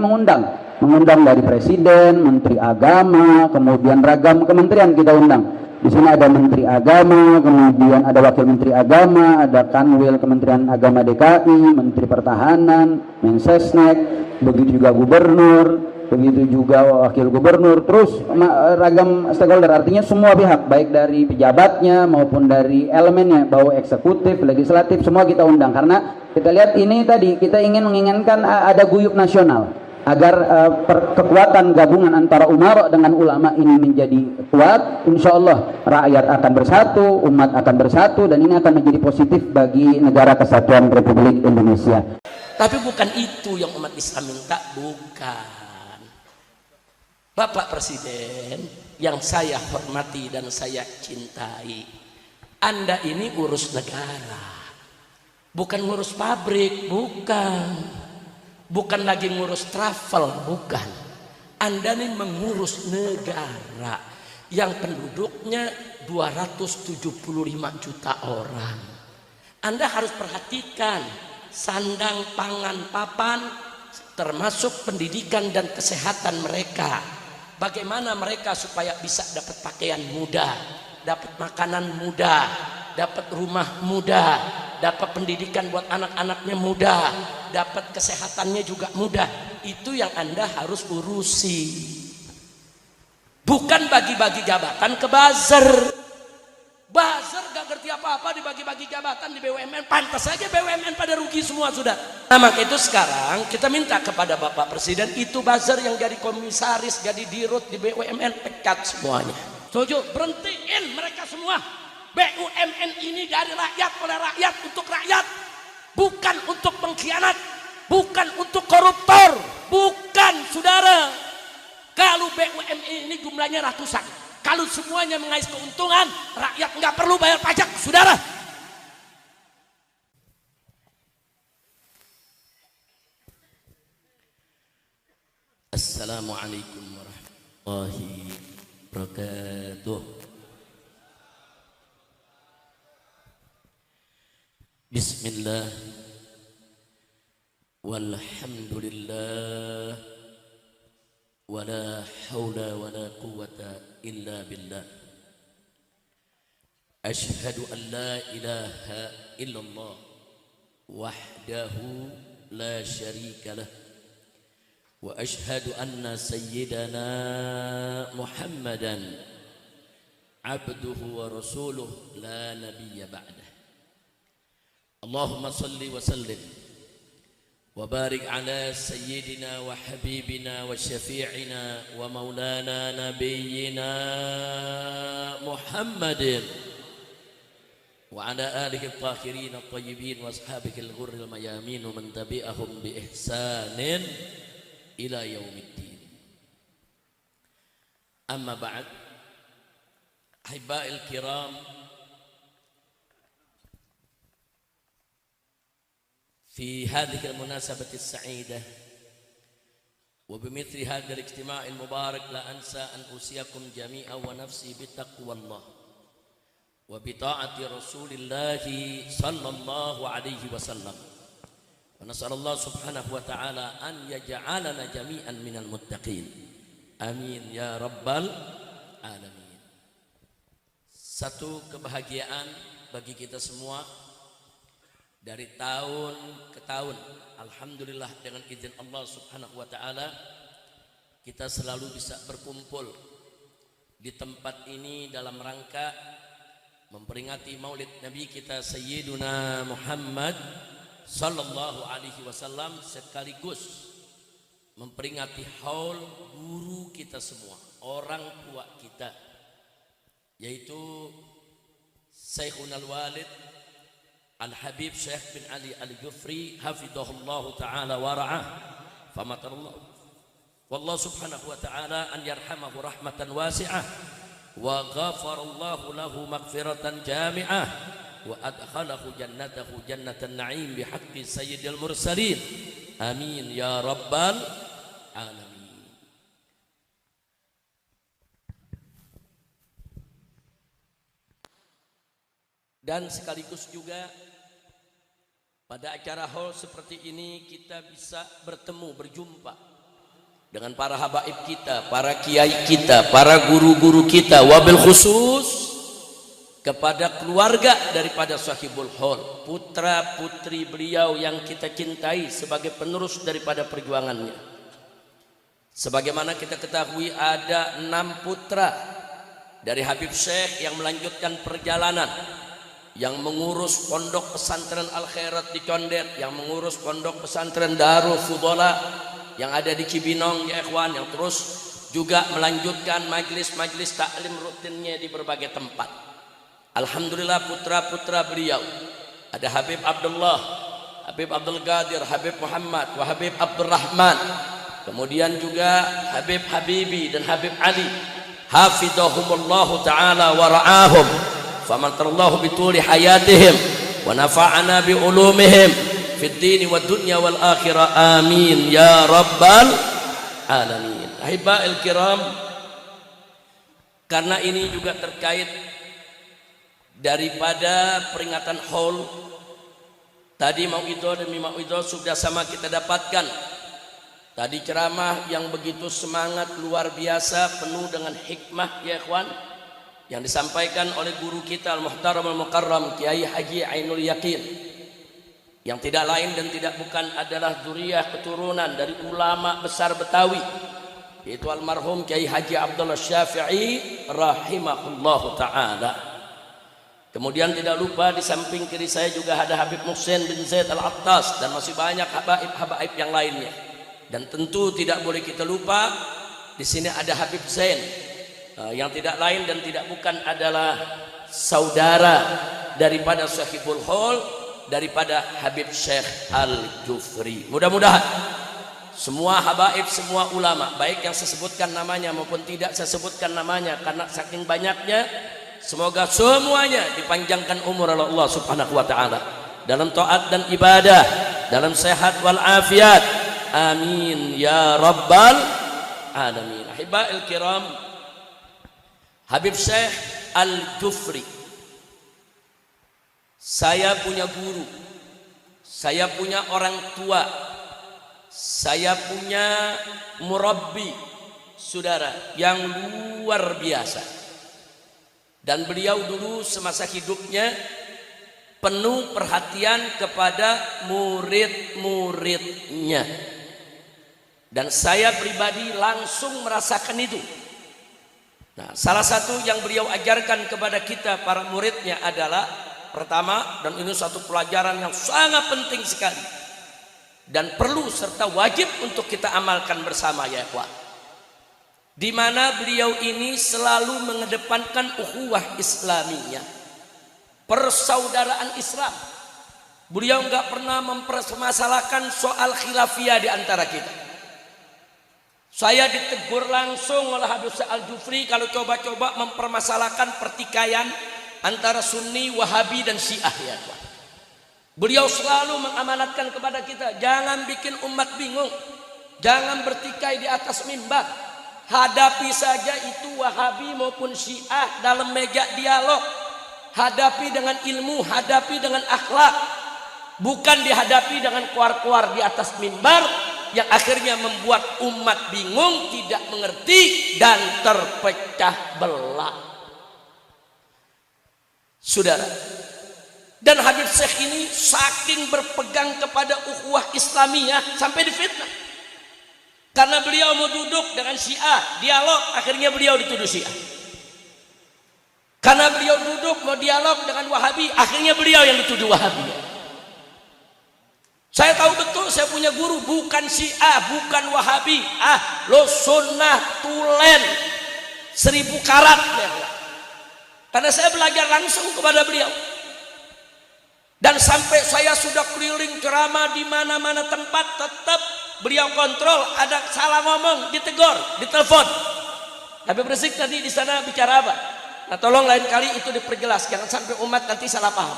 mengundang dari presiden, menteri agama, kemudian ragam kementerian kita undang. Di sini ada menteri agama, kemudian ada wakil menteri agama, ada kanwil Kementerian Agama DKI, menteri pertahanan, Mensesnek, begitu juga gubernur, begitu juga wakil gubernur, terus ragam stakeholder, artinya semua pihak, baik dari pejabatnya maupun dari elemennya, bau eksekutif, legislatif, semua kita undang. Karena kita lihat ini tadi, kita ingin menginginkan ada guyup nasional, agar kekuatan gabungan antara umara dengan ulama ini menjadi kuat. Insya Allah rakyat akan bersatu, umat akan bersatu, dan ini akan menjadi positif bagi negara kesatuan Republik Indonesia. Tapi bukan itu yang umat Islam minta, bukan. Bapak Presiden yang saya hormati dan saya cintai, Anda ini urus negara, bukan ngurus pabrik, bukan lagi ngurus travel, bukan. Anda ini mengurus negara yang penduduknya 275 juta orang. Anda harus perhatikan sandang, pangan, papan, termasuk pendidikan dan kesehatan mereka. Bagaimana mereka supaya bisa dapat pakaian mudah, dapat makanan mudah, dapat rumah mudah, dapat pendidikan buat anak-anaknya mudah, dapat kesehatannya juga mudah. Itu yang Anda harus urusi. Bukan bagi-bagi jabatan ke buzzer. Buzzer gak ngerti apa-apa dibagi-bagi jabatan di BUMN. Pantas saja BUMN pada rugi semua sudah. Nah, maka itu sekarang kita minta kepada Bapak Presiden, itu buzzer yang jadi komisaris, jadi dirut di BUMN, pecat semuanya. Setuju? Berhentiin mereka semua. BUMN ini dari rakyat, oleh rakyat, untuk rakyat, bukan untuk pengkhianat, bukan untuk koruptor, bukan, saudara. Kalau BUMN ini jumlahnya ratusan, kalau semuanya mengais keuntungan, rakyat nggak perlu bayar pajak, saudara. Assalamualaikum warahmatullahi wabarakatuh. Bismillah, walhamdulillah, wala hawla wala quwwata illa billah. Ashhadu an la ilaha illallah wahdahu la syarika lah, wa ashhadu anna sayyidana Muhammadan abduhu wa rasuluh la nabiyya ba'dah. Allahumma salli wa sallim wa barik ala sayyidina wa habibina wa syafi'ina wa maulana nabiyyina Muhammadin wa ala alihi at-tahirin at-tayyibin wa ashabihi al-ghurril mayamin wa man tabi'ahum bi ihsanin ila yaumiddin. Amma ba'd, ahibba'il kiram, في هذه المناسبة السعيدة وبمثل هذا الاجتماع المبارك لا أنسى أن أوصيكم جميعا ونفسي بتقوى الله وبطاعة رسول الله صلى الله عليه وسلم، ونسأل الله سبحانه وتعالى أن يجعلنا جميعا من المتقين، آمين يا رب العالمين. Satu kebahagiaan bagi kita semua. Dari tahun ke tahun, alhamdulillah dengan izin Allah Subhanahu wa taala, kita selalu bisa berkumpul di tempat ini dalam rangka memperingati Maulid Nabi kita Sayyiduna Muhammad sallallahu alaihi wasallam, sekaligus memperingati haul guru kita semua, orang tua kita, yaitu Syekhul Walid Al-Habib Syekh bin Ali Al-Jufri hafidhahullahu ta'ala wa ra'ah, famatarallahu wallahu subhanahu wa ta'ala an yarhamahu rahmatan wasi'ah wa ghafarallahu lahu maghfiratan jami'ah wa adkhalahu jannatahu jannatan na'im bihaqqi sayyidil mursalin, amin ya rabbal alamin. Dan sekaligus juga pada acara haul seperti ini kita bisa bertemu, berjumpa dengan para habaib kita, para kiai kita, para guru-guru kita, wabil khusus kepada keluarga daripada Sahibul Hol, putra putri beliau yang kita cintai sebagai penerus daripada perjuangannya. Sebagaimana kita ketahui ada 6 putra dari Habib Syekh yang melanjutkan perjalanan, yang mengurus pondok pesantren Al Khairat di Condet, yang mengurus pondok pesantren Darul Fudola yang ada di Cibinong ya ikhwan, yang terus juga melanjutkan majlis-majlis taklim rutinnya di berbagai tempat. Alhamdulillah putra-putra beliau ada Habib Abdullah, Habib Abdul Qadir, Habib Muhammad, Habib Abdurrahman, kemudian juga Habib Habibi dan Habib Ali, hafidhahumullahu ta'ala wa ra'ahum, famantarallahu bituli hayatihim wa nafa'ana bi ulumihim fid dini wad dunya wal akhirah, amin ya rabbal alamin. Ahiba'il kiram, karena ini juga terkait daripada peringatan haul tadi, mauidho demi mauidho sudah sama kita dapatkan. Tadi ceramah yang begitu semangat luar biasa, penuh dengan hikmah ya ikhwan, yang disampaikan oleh guru kita Al-Muhtaram Al-Mukarram Kiai Haji Ainul Yakin, yang tidak lain dan tidak bukan adalah dzurriyyah keturunan dari ulama besar Betawi, yaitu almarhum Kiai Haji Abdullah Syafi'i rahimahullahu ta'ala. Kemudian tidak lupa di samping kiri saya juga ada Habib Muhsin bin Zaid Al-Attas dan masih banyak habaib-habaib yang lainnya. Dan tentu tidak boleh kita lupa di sini ada Habib Zain, yang tidak lain dan tidak bukan adalah saudara daripada Sahibul Hol, daripada Habib Syekh Al-Jufri. Mudah-mudahan semua habaib, semua ulama, baik yang saya sebutkan namanya maupun tidak saya sebutkan namanya karena saking banyaknya, semoga semuanya dipanjangkan umur oleh Allah Subhanahu wa taala dalam taat dan ibadah, dalam sehat wal afiat, amin ya rabbal alamin. Ahiba'il kiram, Habib Syekh Al-Jufri, saya punya guru, saya punya orang tua, saya punya murabbi, saudara yang luar biasa. Dan beliau dulu semasa hidupnya penuh perhatian kepada murid-muridnya. Dan saya pribadi langsung merasakan itu. Nah, salah satu yang beliau ajarkan kepada kita para muridnya adalah pertama, dan ini satu pelajaran yang sangat penting sekali dan perlu serta wajib untuk kita amalkan bersama ya ikhwan, di mana beliau ini selalu mengedepankan ukhuwah Islamiyah, persaudaraan Islam. Beliau nggak pernah mempermasalahkan soal khilafiyah di antara kita. Saya ditegur langsung oleh Habib Syekh Al-Jufri kalau coba-coba mempermasalahkan pertikaian antara Sunni, Wahabi dan Syiah ya Pak. Beliau selalu mengamanatkan kepada kita, jangan bikin umat bingung, jangan bertikai di atas mimbar, hadapi saja itu Wahabi maupun Syiah dalam meja dialog, hadapi dengan ilmu, hadapi dengan akhlak, bukan dihadapi dengan kuar-kuar di atas mimbar yang akhirnya membuat umat bingung, tidak mengerti dan terpecah belah. Saudara, dan Habib Syekh ini saking berpegang kepada ukhuwah Islamiyah sampai difitnah. Karena beliau mau duduk dengan Syiah, dialog, akhirnya beliau dituduh Syiah. Karena beliau duduk mau dialog dengan Wahabi, akhirnya beliau yang dituduh Wahabi. Saya tahu betul saya punya guru bukan Syiah, bukan Wahabi, lo sunnah tulen 1000 karat ya. Karena saya belajar langsung kepada beliau. Dan sampai saya sudah keliling ceramah di mana-mana tempat, tetap beliau kontrol, ada salah ngomong ditegur, ditelepon. Habib Rizik tadi di sana bicara apa? Nah, tolong lain kali itu diperjelas, jangan sampai umat nanti salah paham.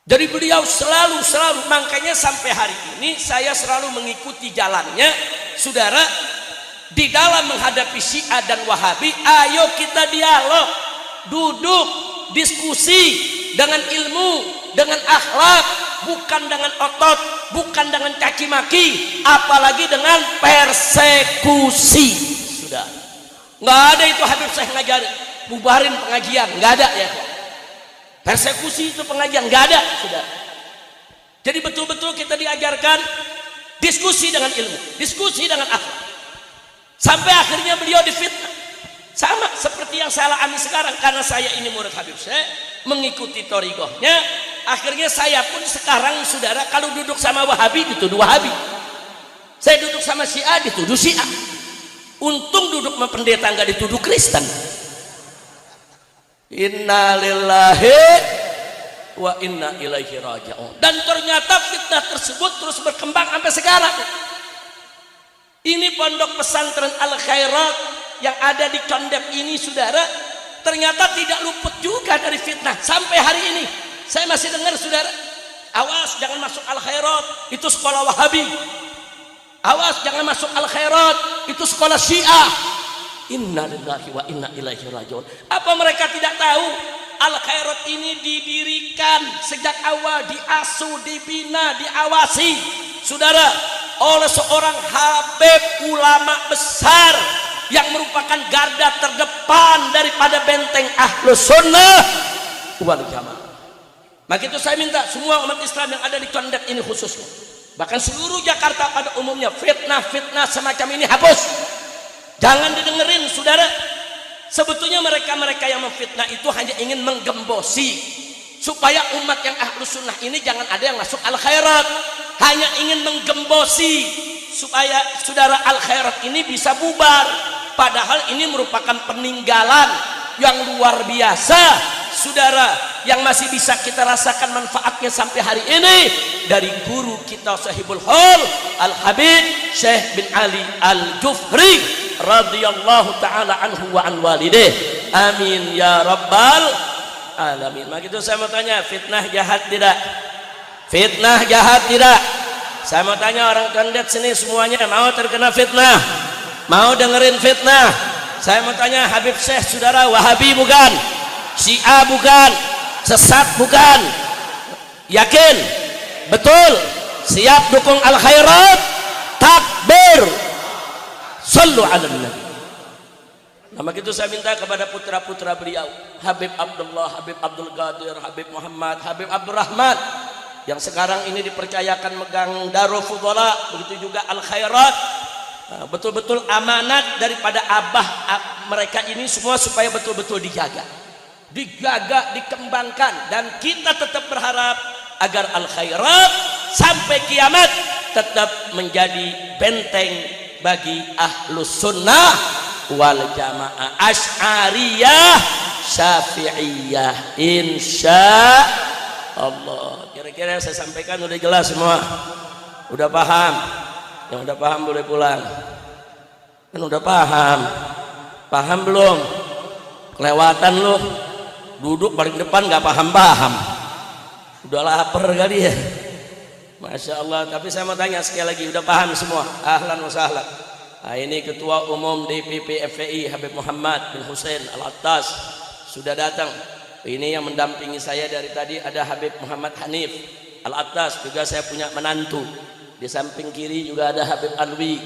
Jadi beliau selalu, makanya sampai hari ini saya selalu mengikuti jalannya, saudara, di dalam menghadapi Syiah dan Wahabi. Ayo kita dialog, duduk, diskusi dengan ilmu, dengan akhlak, bukan dengan otot, bukan dengan caci maki, apalagi dengan persepsi. persekusi. Sudah nggak ada itu Habib Syekh ngajar bubarin pengajian, nggak ada ya. Persekusi itu pengajian nggak ada. Sudah. Jadi betul-betul kita diajarkan diskusi dengan ilmu, diskusi dengan akhlak. Sampai akhirnya beliau difitnah. Sama seperti yang saya alami sekarang, karena saya ini murid Habib Syekh, mengikuti thariqahnya. Akhirnya saya pun sekarang saudara kalau duduk sama Wahabi dituduh Wahabi. Saya duduk sama Syiah dituduh Syiah. Untung duduk sama pendeta nggak dituduh Kristen. Inna lillahi wa inna ilaihi raji'un. Dan ternyata fitnah tersebut terus berkembang sampai sekarang. Ini pondok pesantren Al Khairat yang ada di Condep ini saudara, ternyata tidak luput juga dari fitnah sampai hari ini. Saya masih dengar saudara, awas jangan masuk Al Khairat, itu sekolah Wahabi. Awas jangan masuk Al Khairat, itu sekolah Syiah. Inna lillahi wa inna ilaihi raji'un. Apa mereka tidak tahu Al Khairat ini didirikan sejak awal, diasuh, dibina, diawasi saudara oleh seorang habib ulama besar yang merupakan garda terdepan daripada benteng Ahlus Sunnah wal Jamaah. Maka itu saya minta semua umat Islam yang ada di Condet ini khususnya, bahkan seluruh Jakarta pada umumnya, fitnah-fitnah semacam ini hapus. Jangan didengerin saudara. Sebetulnya mereka-mereka yang memfitnah itu hanya ingin menggembosi supaya umat yang Ahlus Sunnah ini jangan ada yang masuk Al Khairat. Hanya ingin menggembosi supaya saudara Al Khairat ini bisa bubar. Padahal ini merupakan peninggalan yang luar biasa saudara, yang masih bisa kita rasakan manfaatnya sampai hari ini dari guru kita Sahibul Hal Al Habib Syekh bin Ali Al Jufri radhiyallahu taala anhu wa an walidih. Amin ya rabbal alamin. Maka itu saya mau tanya, fitnah jahat tidak? Fitnah jahat tidak? Saya mau tanya orang Condet sini semuanya mau terkena fitnah? Mau dengerin fitnah? Saya mau tanya, Habib Syekh saudara Wahabi bukan? Syiah bukan? Sesat bukan? Yakin? Betul? Siap dukung Al Khairat? Takbir! Sallu ala nabi. Nah, maka itu saya minta kepada putra-putra beliau, Habib Abdullah, Habib Abdul Qadir, Habib Muhammad, Habib Abdurrahman, yang sekarang ini dipercayakan megang Darul Fudhala, begitu juga Al Khairat. Betul-betul amanat daripada abah mereka ini semua supaya betul-betul dijaga, dikembangkan, dan kita tetap berharap agar Al Khairat sampai kiamat tetap menjadi benteng bagi Ahlus Sunnah wal Jamaah, Asy'ariyah, Syafi'iyah, insya Allah. Kira-kira saya sampaikan udah jelas semua? Udah paham? Yang udah paham boleh pulang. Kan udah paham. Paham belum? Kelewatan lu. Duduk paling depan gak paham-paham. Udah lapar kali ya. Masya Allah. Tapi saya mau tanya sekali lagi, udah paham semua? Ahlan wa sahlan. Nah, ini Ketua Umum DPP FPI Habib Muhammad bin Hussein Al-Attas sudah datang. Ini yang mendampingi saya dari tadi ada Habib Muhammad Hanif Al-Attas, juga saya punya menantu. Di samping kiri juga ada Habib Alwi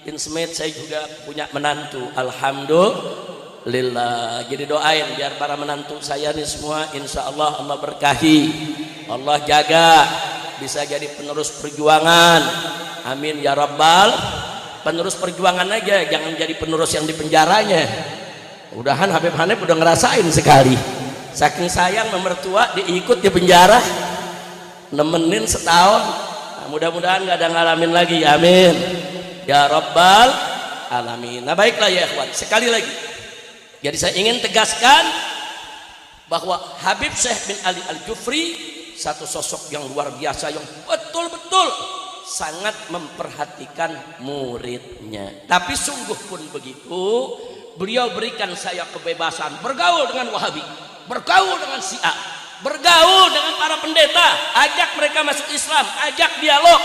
bin Smith, saya juga punya menantu. Alhamdulillah. Jadi doain biar para menantu saya ini semua insya Allah Allah berkahi, Allah jaga, bisa jadi penerus perjuangan. Amin ya rabbal. Penerus perjuangan aja, jangan jadi penerus yang di penjaranya. Mudahan Habib Hanif udah ngerasain sekali, saking sayang mertua diikut di penjara nemenin setahun. Mudah-mudahan gak ada ngalamin lagi, amin ya rabbal alamin. Nah baiklah ya ikhwan, sekali lagi jadi saya ingin tegaskan bahwa Habib Syekh bin Ali Al Jufri satu sosok yang luar biasa, yang betul-betul sangat memperhatikan muridnya. Tapi sungguh pun begitu, beliau berikan saya kebebasan bergaul dengan Wahabi, bergaul dengan Syiah, bergaul dengan para pendeta, ajak mereka masuk Islam, ajak dialog.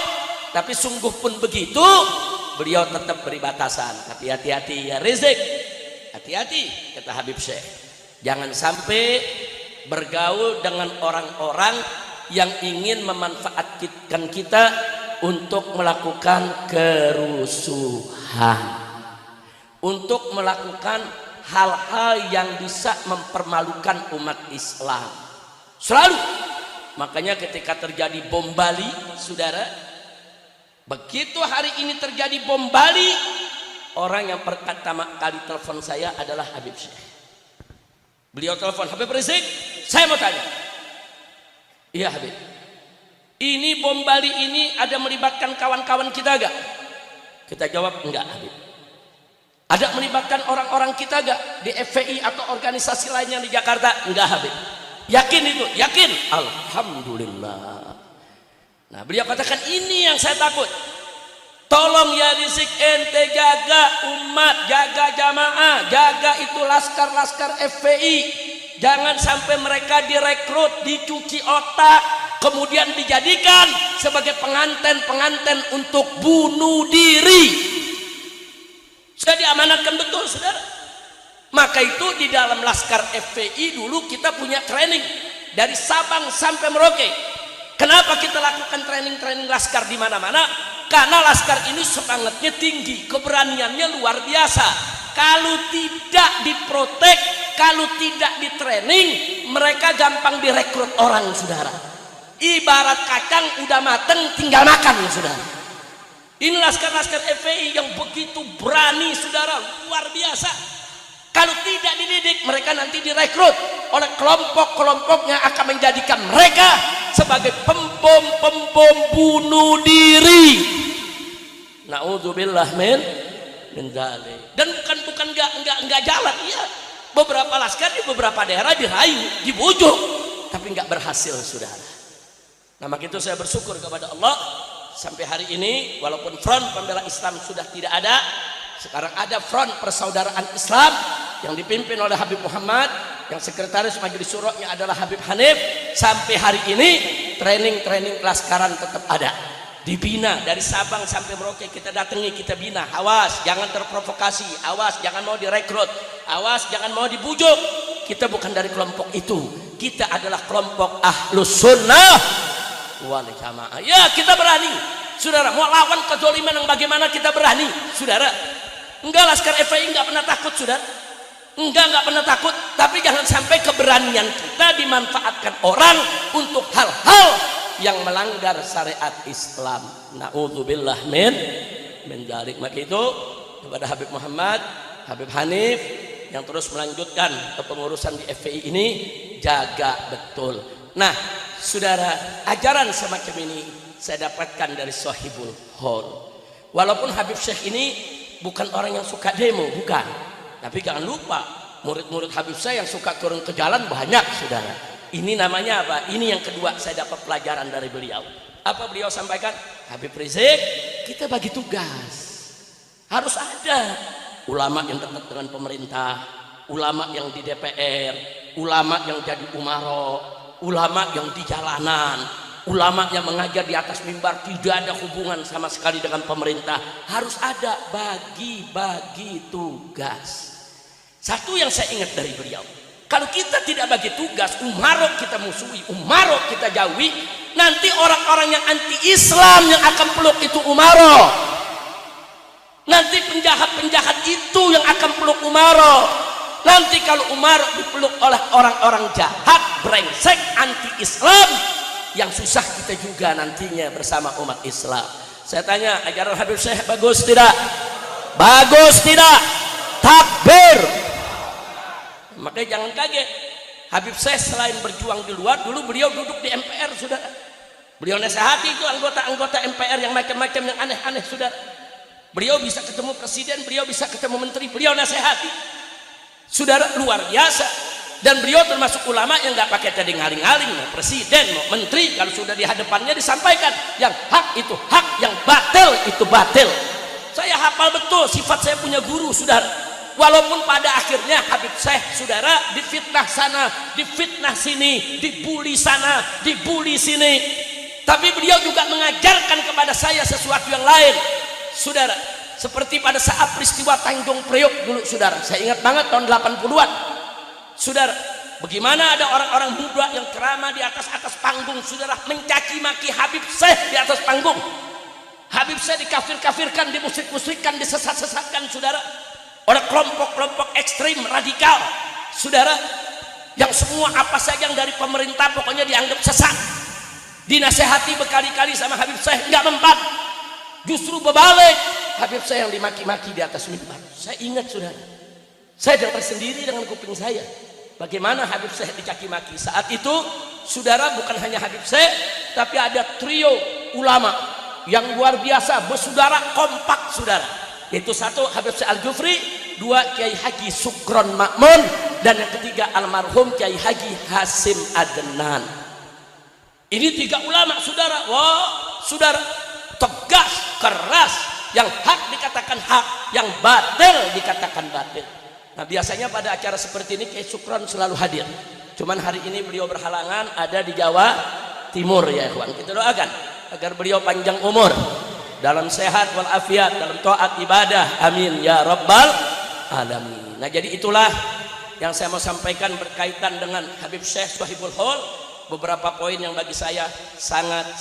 Tapi sungguh pun begitu, beliau tetap beri batasan. Hati-hati ya Rizik, hati-hati kata Habib Syekh, jangan sampai bergaul dengan orang-orang yang ingin memanfaatkan kita untuk melakukan kerusuhan, untuk melakukan hal-hal yang bisa mempermalukan umat Islam. Selalu. Makanya ketika terjadi bom Bali, saudara, begitu hari ini terjadi bom Bali, orang yang pertama kali telepon saya adalah Habib Syekh. Beliau telepon, Habib Rizik, saya mau tanya. Iya Habib, ini bom Bali ini ada melibatkan kawan-kawan kita gak? Kita jawab, enggak Habib. Ada melibatkan orang-orang kita gak? Di FPI atau organisasi lainnya di Jakarta? Enggak Habib. Yakin itu? Yakin? Alhamdulillah. Nah beliau katakan, ini yang saya takut. Tolong ya Rizik, ente jaga umat, jaga jamaah, jaga itu laskar-laskar FPI. Jangan sampai mereka direkrut, dicuci otak, kemudian dijadikan sebagai pengantin-pengantin untuk bunuh diri. Sudah diamanatkan betul, saudara. Maka itu di dalam laskar FPI dulu kita punya training dari Sabang sampai Merauke. Kenapa kita lakukan training-training laskar di mana-mana? Karena laskar ini semangatnya tinggi, keberaniannya luar biasa. Kalau tidak diprotek, kalau tidak ditraining, mereka gampang direkrut orang, saudara. Ibarat kacang udah mateng, tinggal makan, saudara. Ini laskar-laskar FPI yang begitu berani, saudara, luar biasa. Kalau tidak dididik, mereka nanti direkrut oleh kelompok-kelompok yang akan menjadikan mereka sebagai pembom bunuh diri. Na'udzubillah min dzalik. Dan bukan enggak jalan, ya. Beberapa laskar di beberapa daerah dirayu, dibujuk, tapi enggak berhasil, saudara. Nah, maka itu saya bersyukur kepada Allah sampai hari ini, walaupun front pembela Islam sudah tidak ada, sekarang ada front persaudaraan Islam yang dipimpin oleh Habib Muhammad, yang sekretaris majelis syuronya adalah Habib Hanif. Sampai hari ini training kelaskaran tetap ada, dibina dari Sabang sampai Merauke. Kita datangi, kita bina. Awas jangan terprovokasi, awas jangan mau direkrut, awas jangan mau dibujuk. Kita bukan dari kelompok itu, kita adalah kelompok Ahlus Sunnah wal Jamaah. Ya, kita berani, saudara. Mau lawan kezaliman yang bagaimana kita berani, saudara. Enggak, laskar FPI enggak pernah takut, saudara. Enggak pernah takut. Tapi jangan sampai keberanian kita dimanfaatkan orang untuk hal-hal yang melanggar syariat Islam. Na'udzubillah min dzalik. Maka itu kepada Habib Muhammad, Habib Hanif yang terus melanjutkan kepengurusan di FPI ini, jaga betul. Nah, saudara, ajaran semacam ini saya dapatkan dari Sohibul Hol. Walaupun Habib Syekh ini bukan orang yang suka demo, bukan. Tapi jangan lupa, murid-murid Habib saya yang suka turun ke jalan banyak, saudara. Ini namanya apa? Ini yang kedua saya dapat pelajaran dari beliau. Apa beliau sampaikan? Habib Rizik, kita bagi tugas. Harus ada ulama yang dekat dengan pemerintah, ulama yang di DPR, ulama yang jadi umaro, ulama yang di jalanan, ulama yang mengajar di atas mimbar, tidak ada hubungan sama sekali dengan pemerintah. Harus ada bagi-bagi tugas. Satu yang saya ingat dari beliau, kalau kita tidak bagi tugas, umarok kita musuhi, umarok kita jauhi, nanti orang-orang yang anti Islam yang akan peluk itu umarok. Nanti penjahat-penjahat itu yang akan peluk umarok. Nanti kalau umarok dipeluk oleh orang-orang jahat, brengsek, anti Islam, yang susah kita juga nantinya bersama umat Islam. Saya tanya, ajaran Habib Syekh bagus tidak? Bagus tidak? Takbir. Makanya jangan kaget, Habib Syekh selain berjuang di luar, dulu beliau duduk di MPR, saudara. Beliau nasihati itu anggota-anggota MPR yang macam-macam, yang aneh-aneh, saudara. Beliau bisa ketemu presiden, beliau bisa ketemu menteri, beliau nasihati, saudara, luar biasa. Dan beliau termasuk ulama yang nggak pakai tadi ngaling-ngaling, mau presiden, mau menteri, kalau sudah di hadapannya disampaikan yang hak itu hak, yang batil itu batil. Saya hafal betul sifat saya punya guru, saudara. Walaupun pada akhirnya Habib Syekh, saudara, difitnah sana, difitnah sini, dibully sana, dibully sini, tapi beliau juga mengajarkan kepada saya sesuatu yang lain, saudara. Seperti pada saat peristiwa Tanjung Priok dulu, saudara, saya ingat banget tahun 80-an, saudara, bagaimana ada orang-orang muda yang ceramah di atas panggung, saudara, mencaci maki Habib Syekh di atas panggung. Habib saya dikafir-kafirkan, dimusrik-musrikan, disesat-sesatkan, saudara, oleh kelompok-kelompok ekstrim radikal, saudara, yang semua apa saja yang dari pemerintah pokoknya dianggap sesat. Dinasehati berkali-kali sama Habib saya, nggak mempan, justru berbalik. Habib saya yang dimaki-maki di atas mimbar. Saya ingat, saudara, saya dengar sendiri dengan kuping saya bagaimana Habib saya dicaci-maki. Saat itu, saudara, bukan hanya Habib saya, tapi ada trio ulama yang luar biasa, bersaudara kompak, saudara. Yaitu satu Habib Syekh Al-Jufri, dua Kiai Haji Sukron Makmun, dan yang ketiga almarhum Kiai Haji Hasim Adnan. Ini tiga ulama, saudara. Wah, saudara, tegas, keras. Yang hak dikatakan hak, yang batil dikatakan batil. Nah, biasanya pada acara seperti ini Kiai Sukron selalu hadir. Cuman hari ini beliau berhalangan, ada di Jawa Timur, ya ikhwan. Kita doakan agar beliau panjang umur, dalam sehat walafiat, dalam taat ibadah, amin ya rabbal alamin. Nah, jadi itulah yang saya mau sampaikan berkaitan dengan Habib Syekh Sohibul Hol. Beberapa poin yang bagi saya sangat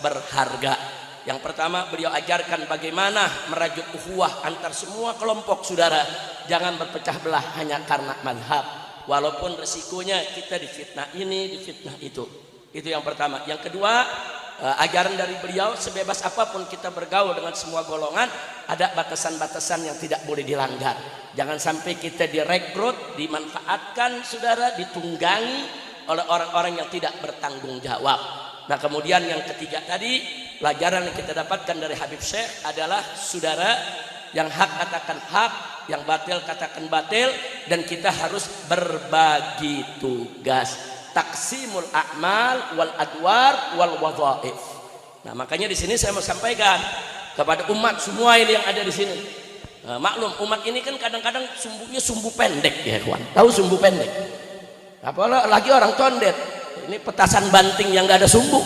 berharga. Yang pertama, beliau ajarkan bagaimana merajut ukhuwah antar semua kelompok, saudara. Jangan berpecah belah hanya karena madhab, walaupun resikonya kita difitnah ini, difitnah itu. Itu yang pertama. Yang kedua, ajaran dari beliau, sebebas apapun kita bergaul dengan semua golongan, ada batasan-batasan yang tidak boleh dilanggar. Jangan sampai kita direkrut, dimanfaatkan, saudara, ditunggangi oleh orang-orang yang tidak bertanggung jawab. Nah, kemudian yang ketiga tadi, pelajaran yang kita dapatkan dari Habib Syekh adalah, saudara, yang hak katakan hak, yang batil katakan batil, dan kita harus berbagi tugas. Taksimul a'mal wal adwar wal wadhaif. Nah, makanya di sini saya mau sampaikan kepada umat semua ini yang ada di sini. Nah, maklum umat ini kan kadang-kadang sumbunya sumbu pendek, ya kawan. Tahu sumbu pendek? Apalagi orang condet. Ini petasan banting yang nggak ada sumbu.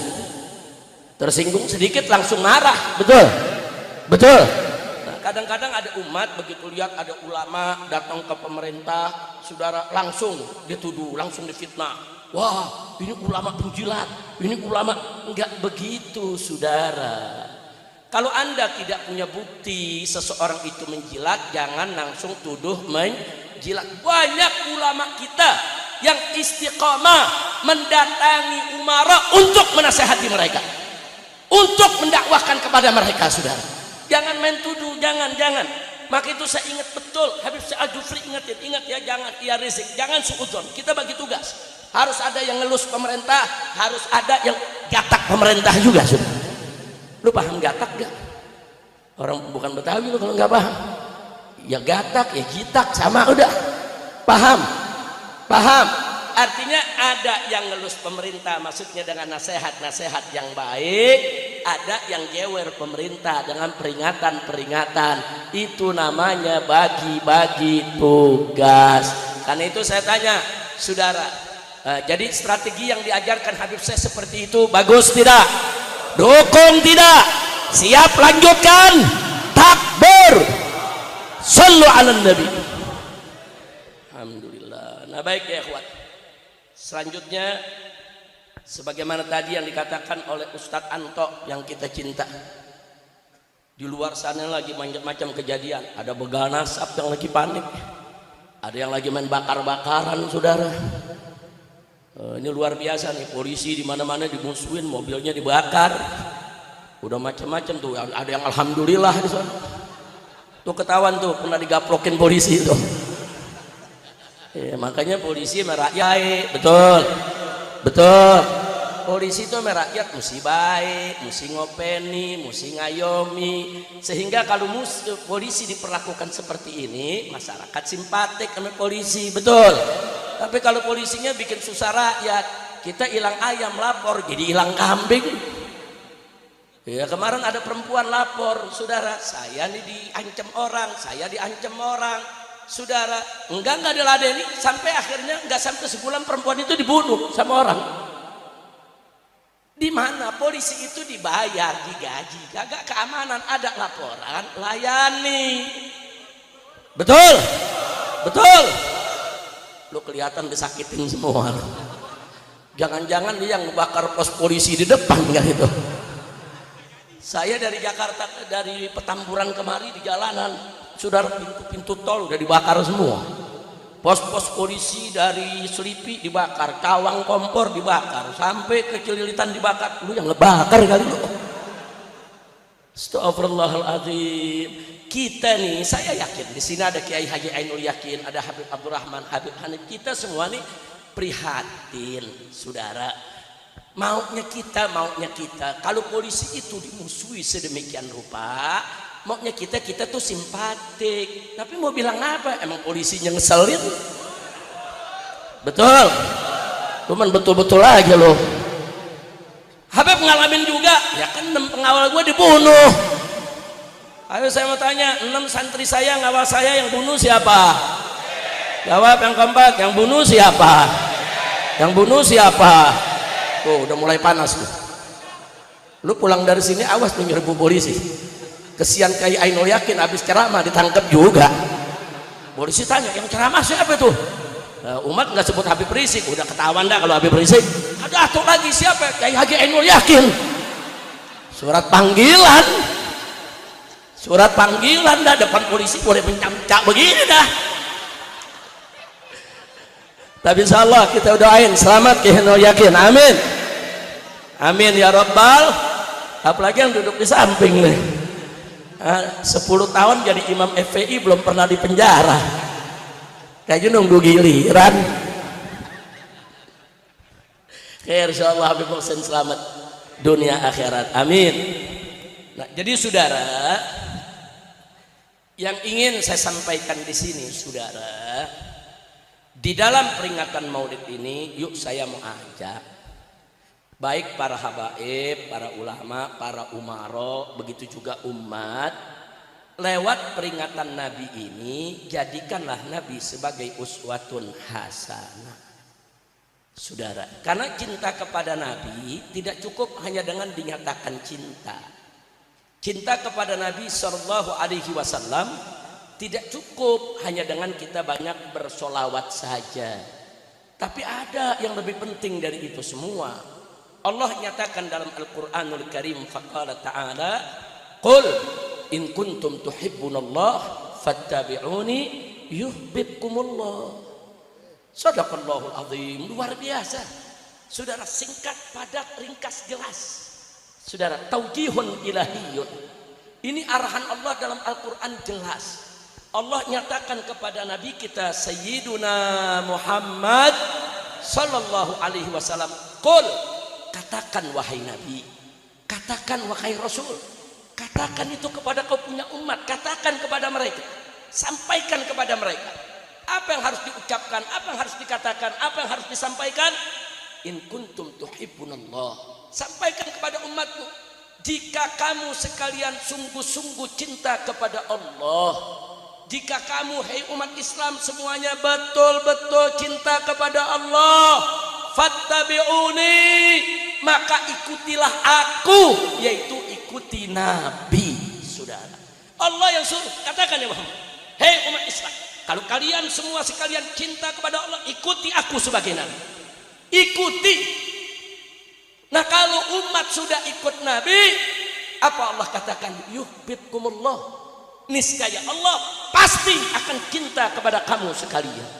Tersinggung sedikit langsung marah, betul? Betul. Nah, kadang-kadang ada umat begitu lihat ada ulama datang ke pemerintah, saudara, langsung dituduh, langsung difitnah. Wah, ini ulama penjilat, ini ulama. Enggak begitu, saudara. Kalau Anda tidak punya bukti seseorang itu menjilat, jangan langsung tuduh menjilat. Banyak ulama kita yang istiqamah mendatangi umara untuk menasehati mereka, untuk mendakwahkan kepada mereka, saudara. Jangan main tuduh, jangan. Maka itu saya ingat betul Habib Syekh Al-Jufri, ingat ya, jangan ia rizik, jangan suudzon. Kita bagi tugas. Harus ada yang ngelus pemerintah, harus ada yang gatak pemerintah juga, saudara. Lu paham gatak gak? Orang bukan Betawi lu kalau nggak paham. Ya gatak, ya gitak, sama udah. Paham? Artinya ada yang ngelus pemerintah, maksudnya dengan nasihat yang baik. Ada yang jewer pemerintah dengan peringatan. Itu namanya bagi-bagi tugas. Karena itu saya tanya, saudara, jadi strategi yang diajarkan Habib saya seperti itu bagus tidak? Dukung tidak? Siap lanjutkan? Takbir. Sallu ala nabi. Alhamdulillah. Nah, baik ya ikhwan. Selanjutnya, sebagaimana tadi yang dikatakan oleh Ustadz Anto yang kita cinta, di luar sana lagi macam-macam kejadian. Ada begal nasab yang lagi panik, ada yang lagi main bakar-bakaran, saudara. Ini luar biasa nih, polisi di mana-mana dimusuhin, mobilnya dibakar, udah macam-macam tuh. Ada yang alhamdulillah di sana. Tuh ketahuan tuh pernah digaplokin polisi tuh. Ya, makanya polisi merakyat, betul. Polisi itu merakyat mesti baik, mesti ngopeni, mesti ngayomi, sehingga kalau polisi diperlakukan seperti ini, masyarakat simpatik sama polisi, betul. Tapi kalau polisinya bikin susah rakyat, kita hilang ayam lapor, jadi hilang kambing. Ya, kemarin ada perempuan lapor, saudara, saya nih diancam orang, saudara, enggak diladeni, sampai akhirnya enggak sampai sebulan perempuan itu dibunuh sama orang. Di mana polisi itu dibayar, digaji, kagak keamanan, ada laporan, layani. Betul. Lu kelihatan disakitin semua. Jangan-jangan dia yang bakar pos polisi di depan, enggak itu. Saya dari Jakarta, dari Petamburan kemari di jalanan, saudara, pintu-pintu tol udah dibakar semua. Pos-pos polisi dari Selipi dibakar, cawang kompor dibakar, sampai ke Cililitan dibakar. Lu yang ngebakar kali lu. Astagfirullahaladzim. Kita nih, saya yakin di sini ada Kiai Haji Ainul Yakin, ada Habib Abdurrahman, Habib Hanif. Kita semua nih prihatin, saudara. Maunya kita. Kalau polisi itu dimusuhi sedemikian rupa, maunya kita tuh simpatik. Tapi mau bilang apa? Emang polisinya ngeselin? Betul. Cuman betul-betul aja loh. Habib ngalamin juga. Ya kan 6 pengawal gue dibunuh. Ayo saya mau tanya, 6 santri saya ngawal saya, yang bunuh siapa? Jawab yang keempat, yang bunuh siapa? Yang bunuh siapa? Tuh udah mulai panas lu. Lu pulang dari sini awas tuh nyerbu polisi. Kesian Kiai Ainul Yakin habis ceramah ditangkap juga. Polisi tanya, yang ceramah siapa tuh? Umat nggak sebut Habib Rizik, udah ketahuan dah kalau Habib Rizik. Ada tuh lagi siapa? Kiai Haji Ainul Yakin. Surat panggilan dah depan polisi boleh mencak begini dah. Tapi insya Allah kita doain selamat Kiai Ainul Yakin, amin. Amin ya Rabbal. Apalagi yang duduk di samping nih, 10 tahun jadi imam FPI belum pernah dipenjara, kayaknya nunggu giliran. Khair insyaallah Habib Hussein selamat dunia akhirat, amin. Nah, jadi saudara, yang ingin saya sampaikan di sini, saudara, di dalam peringatan Maulid ini, yuk saya mau ajak baik para habaib, para ulama, para umaro, begitu juga umat, lewat peringatan Nabi ini, jadikanlah Nabi sebagai uswatun hasanah. Saudara, karena cinta kepada Nabi tidak cukup hanya dengan dinyatakan cinta. Cinta kepada Nabi Shallallahu Alaihi Wasallam tidak cukup hanya dengan kita banyak bersolawat saja. Tapi ada yang lebih penting dari itu semua. Allah nyatakan dalam Al-Quranul Karim, faqala ta'ala, qul in kuntum tuhibbunallah fattabi'uni yuhibbukumullah. Shadaqallahul azim. Luar biasa. Saudara, singkat, padat, ringkas, jelas. Saudara, taujihun ilahiyun. Ini arahan Allah dalam Al-Quran jelas. Allah nyatakan kepada Nabi kita Sayyiduna Muhammad sallallahu alaihi wasallam, qul, katakan wahai Nabi, katakan wahai Rasul, katakan itu kepada kau punya umat, katakan kepada mereka, sampaikan kepada mereka apa yang harus diucapkan, apa yang harus dikatakan, apa yang harus disampaikan. In kuntum tuhibbunallah, sampaikan kepada umatmu, jika kamu sekalian sungguh-sungguh cinta kepada Allah, jika kamu hai umat Islam semuanya betul-betul cinta kepada Allah, fattabi'uni, maka ikutilah aku, yaitu ikuti Nabi. Saudara, Allah yang suruh, katakan ya Muhammad, hei umat Islam, kalau kalian semua sekalian cinta kepada Allah, ikuti aku sebagai Nabi, ikuti. Nah, kalau umat sudah ikut Nabi, apa Allah katakan? Yuhibbukumullah, niscaya Allah pasti akan cinta kepada kamu sekalian.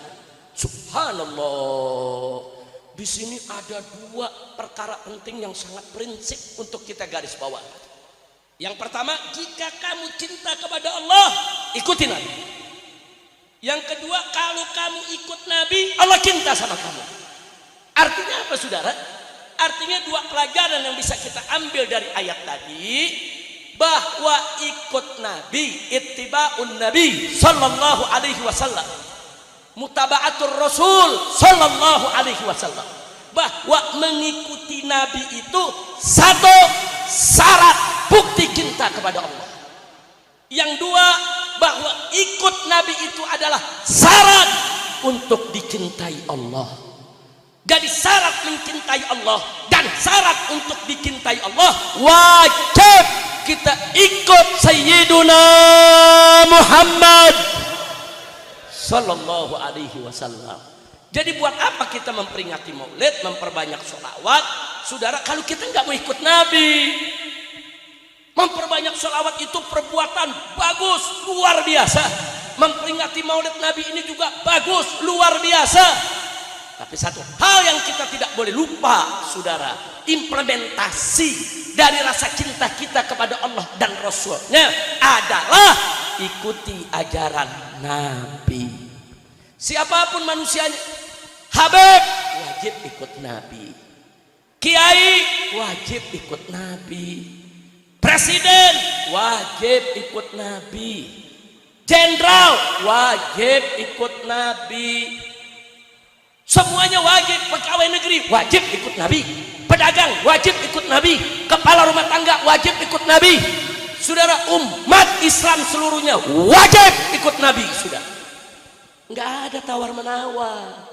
Subhanallah. Di sini ada 2 perkara penting yang sangat prinsip untuk kita garis bawah. Yang pertama, jika kamu cinta kepada Allah, ikuti Nabi. Yang kedua, kalau kamu ikut Nabi, Allah cinta sama kamu. Artinya apa, saudara? Artinya 2 pelajaran yang bisa kita ambil dari ayat tadi, bahwa ikut Nabi, ittiba'un Nabi sallallahu alaihi wasallam, mutaba'atur Rasul sallallahu alaihi wasallam, bahwa mengikuti Nabi itu satu syarat bukti cinta kepada Allah. Yang 2, bahwa ikut Nabi itu adalah syarat untuk dicintai Allah. Jadi syarat mencintai Allah dan syarat untuk dicintai Allah, wajib kita ikut Sayyiduna Muhammad sallallahu alaihi wasallam. Jadi buat apa kita memperingati Maulid, memperbanyak sholawat, saudara, kalau kita nggak mau ikut Nabi? Memperbanyak sholawat itu perbuatan bagus, luar biasa. Memperingati maulid Nabi ini juga bagus, luar biasa. Tapi satu hal yang kita tidak boleh lupa, saudara, implementasi dari rasa cinta kita kepada Allah dan Rasulnya adalah ikuti ajaran Nabi. Siapapun manusianya, Habib wajib ikut Nabi, Kiai wajib ikut Nabi, Presiden wajib ikut Nabi, Jenderal wajib ikut Nabi, semuanya wajib. Pegawai negeri wajib ikut Nabi, pedagang wajib ikut Nabi, kepala rumah tangga wajib ikut Nabi. Saudara, umat Islam seluruhnya wajib ikut Nabi. Sudah, nggak ada tawar menawar.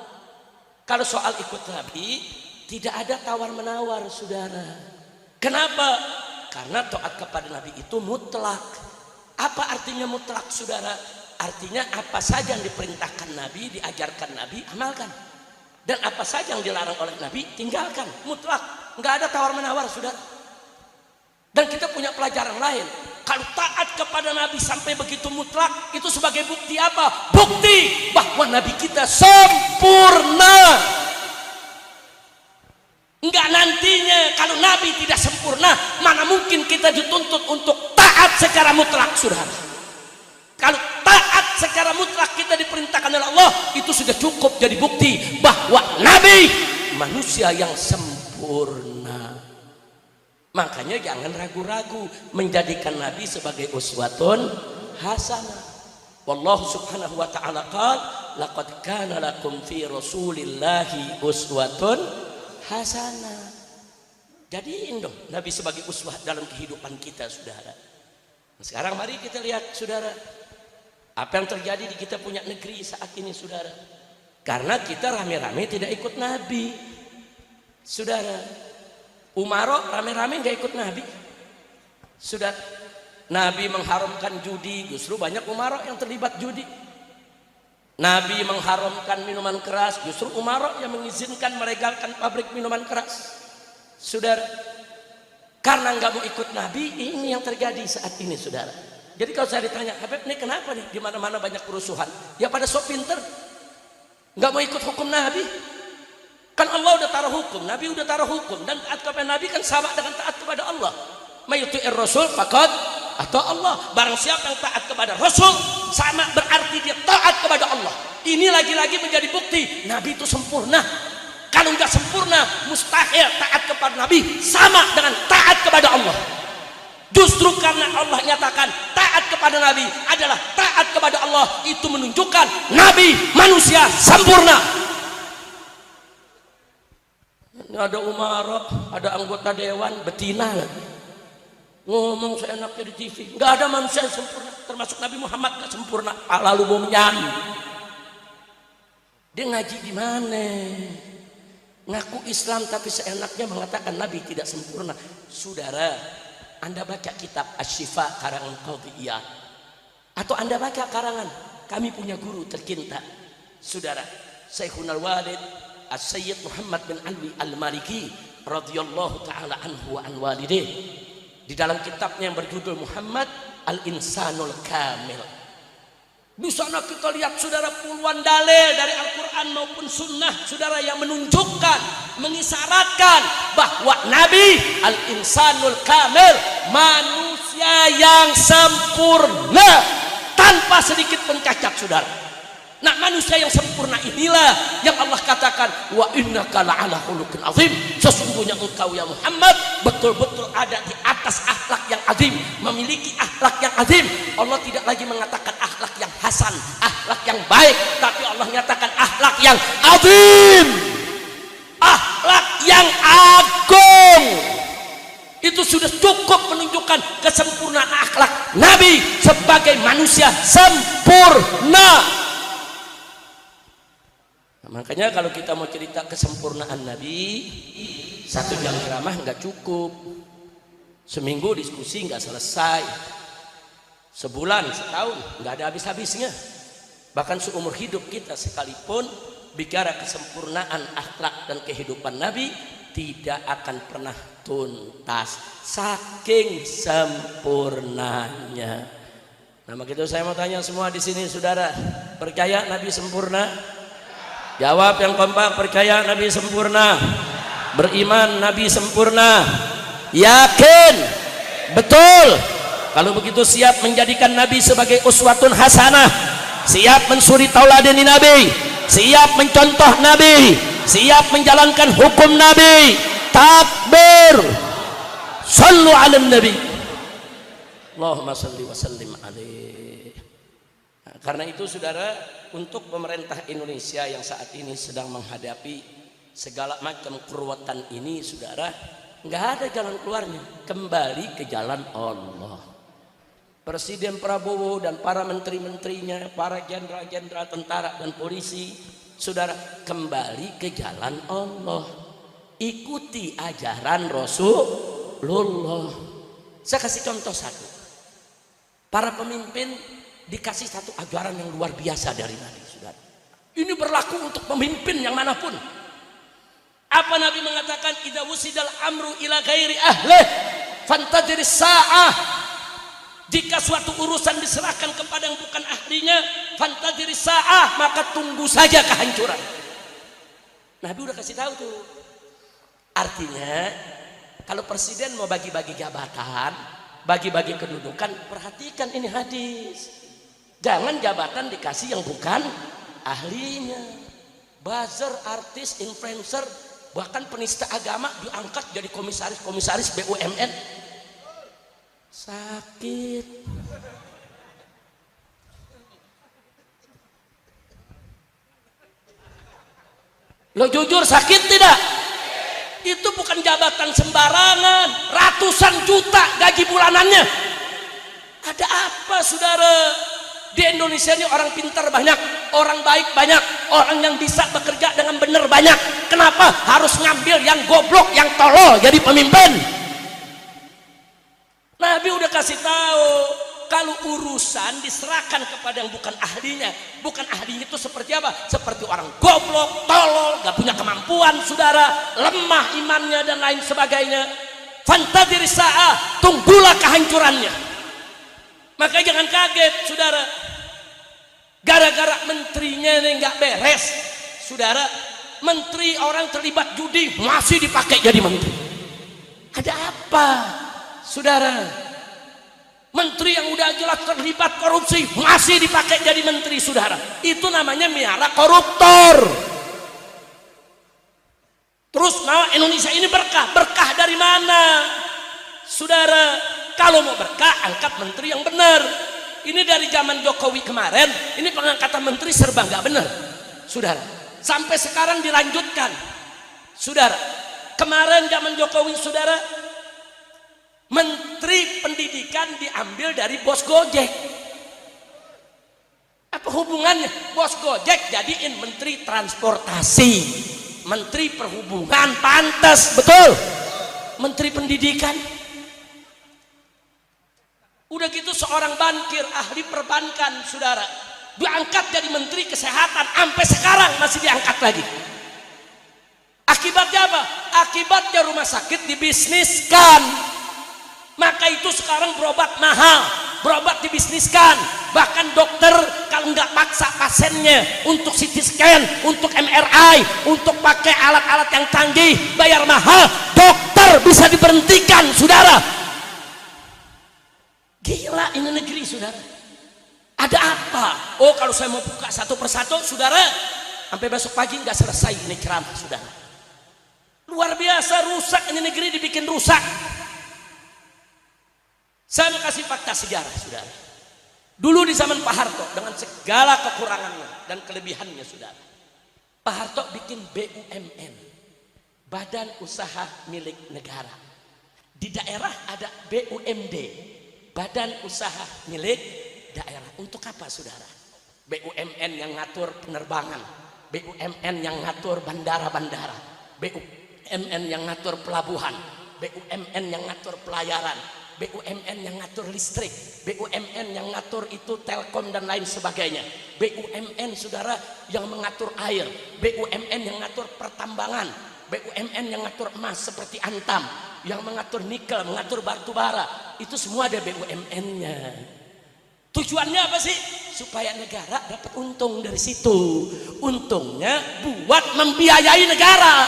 Kalau soal ikut Nabi tidak ada tawar menawar, saudara. Kenapa? Karena taat kepada Nabi itu mutlak. Apa artinya mutlak, saudara? Artinya apa saja yang diperintahkan Nabi, diajarkan Nabi, amalkan. Dan apa saja yang dilarang oleh Nabi, tinggalkan. Mutlak, nggak ada tawar menawar, saudara. Dan kita punya pelajaran lain. Kalau taat kepada Nabi sampai begitu mutlak, itu sebagai bukti apa? Bukti bahwa Nabi kita sempurna. Enggak, nantinya kalau Nabi tidak sempurna, mana mungkin kita dituntut untuk taat secara mutlak, saudara. Kalau taat secara mutlak kita diperintahkan oleh Allah, itu sudah cukup jadi bukti bahwa Nabi manusia yang sempurna. Makanya jangan ragu-ragu menjadikan Nabi sebagai uswatun hasanah. Wallahu subhanahu wa ta'ala qala laqad kana lakum fi rasulillahi uswatun hasanah. Jadiin dong Nabi sebagai uswah dalam kehidupan kita, saudara. Nah, sekarang mari kita lihat, saudara, apa yang terjadi di kita punya negeri saat ini, saudara. Karena kita rame-rame tidak ikut Nabi, saudara. Umaro rame-rame nggak ikut Nabi, sudah. Nabi mengharamkan judi, justru banyak umaro yang terlibat judi. Nabi mengharamkan minuman keras, justru umaro yang mengizinkan meregalkan pabrik minuman keras, saudara. Karena nggak mau ikut Nabi, ini yang terjadi saat ini, saudara. Jadi kalau saya ditanya, Habib ini kenapa nih di mana-mana banyak kerusuhan? Ya pada sok pinter, nggak mau ikut hukum Nabi. Kan Allah udah taruh hukum, Nabi udah taruh hukum, dan taat kepada Nabi kan sama dengan taat kepada Allah. Mayuti'ir Rasul faqad atau Allah. Barang siapa yang taat kepada Rasul, sama berarti dia taat kepada Allah. Ini lagi-lagi menjadi bukti Nabi itu sempurna. Kalau nggak sempurna, mustahil taat kepada Nabi sama dengan taat kepada Allah. Justru karena Allah nyatakan taat kepada Nabi adalah taat kepada Allah, itu menunjukkan Nabi manusia sempurna. Ada umara, ada anggota dewan betina ngomong seenaknya di TV. Nggak ada manusia yang sempurna, termasuk Nabi Muhammad nggak sempurna. Lalu bomnya dia ngaji di mana? Ngaku Islam tapi seenaknya mengatakan Nabi tidak sempurna. Saudara, Anda baca kitab Asy-Syifa karangan Qadhiyah, atau Anda baca karangan kami punya guru tercinta, saudara, Syekhul Walid As-Sayyid Muhammad bin Alwi Al-Maliki radhiyallahu taala anhu wa an walidih. Di dalam kitabnya yang berjudul Muhammad Al-Insanul Kamil. Di sana kita lihat, saudara, puluhan dalil dari Al-Quran maupun Sunnah, saudara, yang menunjukkan, mengisyaratkan bahwa Nabi Al-Insanul Kamil, manusia yang sempurna tanpa sedikit pun cacat, saudara. Nah, manusia yang sempurna inilah yang Allah katakan wa innaka la'ala khuluqin azim. Sesungguhnya engkau ya Muhammad betul-betul ada di atas akhlak yang azim, memiliki akhlak yang azim. Allah tidak lagi mengatakan akhlak yang hasan, akhlak yang baik, tapi Allah nyatakan akhlak yang azim, akhlak yang agung. Itu sudah cukup menunjukkan kesempurnaan akhlak Nabi sebagai manusia sempurna. Makanya kalau kita mau cerita kesempurnaan Nabi, 1 jam ceramah nggak cukup, seminggu diskusi nggak selesai, sebulan, setahun nggak ada habis-habisnya. Bahkan seumur hidup kita sekalipun bicara kesempurnaan akhlak dan kehidupan Nabi tidak akan pernah tuntas saking sempurnanya. Nah, begitu saya mau tanya semua di sini, saudara, percaya Nabi sempurna? Jawab yang kompak, percaya Nabi sempurna? Beriman Nabi sempurna? Yakin? Betul? Kalau begitu siap menjadikan Nabi sebagai uswatun hasanah, siap mensuri tauladani Nabi, siap mencontoh Nabi, siap menjalankan hukum Nabi. Takbir, sallu ala Nabi, Allahumma salli wa sallim alaih. Nah, karena itu saudara, untuk pemerintah Indonesia yang saat ini sedang menghadapi segala macam keruwetan ini, saudara, nggak ada jalan keluarnya, kembali ke jalan Allah. Presiden Prabowo dan para menteri-menterinya, para jenderal-jenderal tentara dan polisi, saudara, kembali ke jalan Allah, ikuti ajaran Rasulullah. Saya kasih contoh satu, para pemimpin dikasih satu ajaran yang luar biasa dari Nabi, saudara. Ini berlaku untuk pemimpin yang manapun. Apa Nabi mengatakan? Idza wusidal amru ila ghairi ahlih fantadhir sa'ah. Jika suatu urusan diserahkan kepada yang bukan ahlinya, fantadhir sa'ah, maka tunggu saja kehancuran. Nabi udah kasih tahu tuh. Artinya kalau presiden mau bagi-bagi jabatan, bagi-bagi kedudukan, perhatikan ini hadis. Jangan jabatan dikasih yang bukan ahlinya. Buzzer, artis, influencer, bahkan penista agama diangkat jadi komisaris BUMN. Sakit. Lo jujur sakit tidak? Itu bukan jabatan sembarangan, ratusan juta gaji bulanannya. Ada apa, saudara? Di Indonesia ini orang pintar banyak, orang baik banyak, orang yang bisa bekerja dengan benar banyak. Kenapa harus ngambil yang goblok, yang tolol jadi pemimpin? Nabi udah kasih tahu, kalau urusan diserahkan kepada yang bukan ahlinya. Bukan ahlinya itu seperti apa? Seperti orang goblok, tolol, gak punya kemampuan, saudara, lemah imannya dan lain sebagainya. Fantadhir sa'ah, tunggulah kehancurannya. Maka jangan kaget, saudara, gara-gara menterinya ini gak beres, saudara, menteri orang terlibat judi masih dipakai jadi menteri. Ada apa, saudara? Menteri yang udah jelas terlibat korupsi masih dipakai jadi menteri, saudara. Itu namanya miara koruptor. Terus mau Indonesia ini berkah. Berkah dari mana, saudara? Kalau mau berkah, angkat menteri yang benar. Ini dari zaman Jokowi kemarin, ini pengangkatan menteri serba nggak benar, saudara. Sampai sekarang dilanjutkan, saudara. Kemarin zaman Jokowi, saudara, menteri pendidikan diambil dari bos Gojek. Apa hubungannya? Bos Gojek jadiin menteri transportasi, menteri perhubungan, pantas, betul. Menteri pendidikan. Udah gitu seorang bankir, ahli perbankan, saudara, diangkat jadi menteri kesehatan, sampai sekarang masih diangkat lagi. Akibatnya apa? Akibatnya rumah sakit dibisniskan. Maka itu sekarang berobat mahal, berobat dibisniskan. Bahkan dokter kalau nggak paksa pasiennya untuk CT scan, untuk MRI, untuk pakai alat-alat yang canggih, bayar mahal, dokter bisa diberhentikan, saudara. Gila ini negeri, saudara. Ada apa? Oh, kalau saya mau buka satu persatu, saudara, sampai besok pagi nggak selesai ini ceramah, saudara. Luar biasa, rusak ini negeri, dibikin rusak. Saya mau kasih fakta sejarah, saudara. Dulu di zaman Pak Harto, dengan segala kekurangannya dan kelebihannya, saudara, Pak Harto bikin BUMN, Badan Usaha Milik Negara. Di daerah ada BUMD, Badan Usaha Milik Daerah. Untuk apa, saudara? BUMN yang ngatur penerbangan, BUMN yang ngatur bandara-bandara, BUMN yang ngatur pelabuhan, BUMN yang ngatur pelayaran, BUMN yang ngatur listrik, BUMN yang ngatur itu telkom dan lain sebagainya, BUMN, saudara, yang mengatur air, BUMN yang ngatur pertambangan, BUMN yang ngatur emas seperti Antam, yang mengatur nikel, mengatur batu bara, itu semua ada BUMN-nya. Tujuannya apa sih? Supaya negara dapat untung dari situ. Untungnya buat membiayai negara.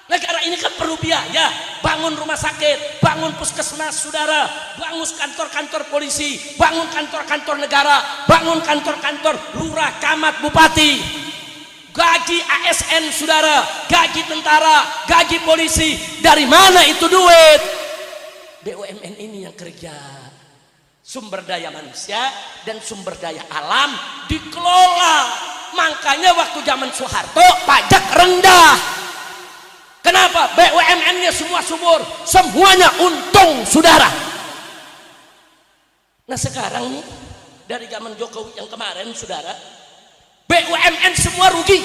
Negara ini kan perlu biaya, bangun rumah sakit, bangun puskesmas saudara, bangun kantor-kantor polisi, bangun kantor-kantor negara, bangun kantor-kantor lurah, camat, bupati, gaji ASN saudara, gaji tentara, gaji polisi. Dari mana itu duit? BUMN ini yang kerja. Sumber daya manusia dan sumber daya alam dikelola. Makanya waktu zaman Soeharto pajak rendah. Kenapa? BUMN-nya semua subur, semuanya untung saudara. Nah sekarang nih dari zaman Jokowi yang kemarin saudara, BUMN semua rugi.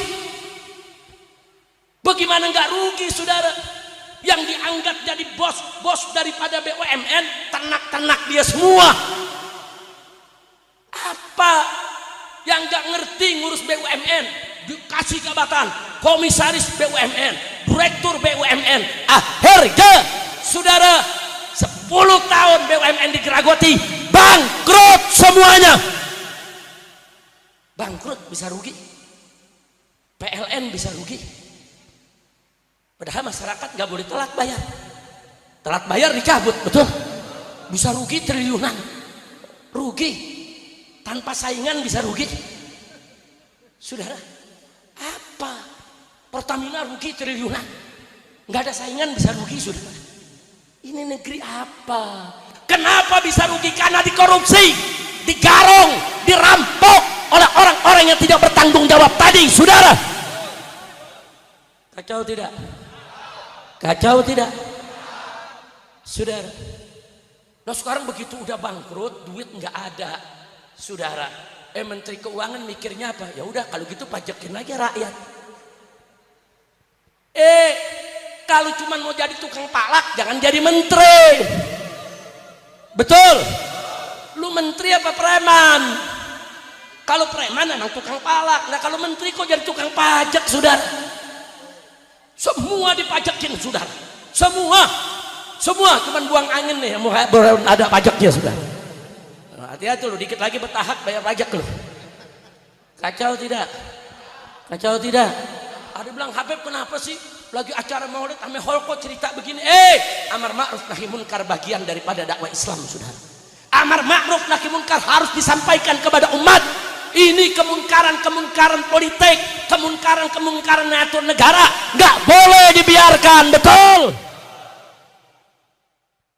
Bagaimana nggak rugi saudara? Yang dianggap jadi bos daripada BUMN, ternak-ternak dia semua. Apa yang nggak ngerti ngurus BUMN? Dikasih jabatan komisaris BUMN, direktur BUMN, akhirnya saudara 10 tahun BUMN digeragoti, bangkrut semuanya. Bangkrut bisa rugi, PLN bisa rugi, padahal masyarakat nggak boleh telat bayar. Telat bayar dicabut, betul? Bisa rugi triliunan, rugi tanpa saingan bisa rugi saudara. Apa? Pertamina rugi triliunan, nggak ada saingan bisa rugi saudara. Ini negeri apa? Kenapa bisa rugi? Karena dikorupsi, digarong, dirampok oleh orang-orang yang tidak bertanggung jawab tadi saudara. Kacau tidak? Kacau tidak saudara? Nah sekarang begitu udah bangkrut, duit nggak ada saudara. Menteri Keuangan mikirnya apa? Ya udah kalau gitu pajakin aja rakyat. Kalau cuma mau jadi tukang palak jangan jadi menteri. Betul? Lu menteri apa preman? Kalau preman emang tukang palak. Nah kalau menteri kok jadi tukang pajak saudara? Semua dipajakin saudara. Semua cuman buang angin nih, mau ada pajaknya saudara. Hati-hati lu, dikit lagi bertahap bayar pajak lu. Kacau tidak? Kacau tidak? Ada bilang, Habib kenapa sih lagi acara maulid ame holko cerita begini? Amar ma'ruf nahi munkar bagian daripada dakwah Islam saudara. Amar ma'ruf nahi munkar harus disampaikan kepada umat. Ini kemungkaran politik, kemungkaran ngatur negara, nggak boleh dibiarkan, betul?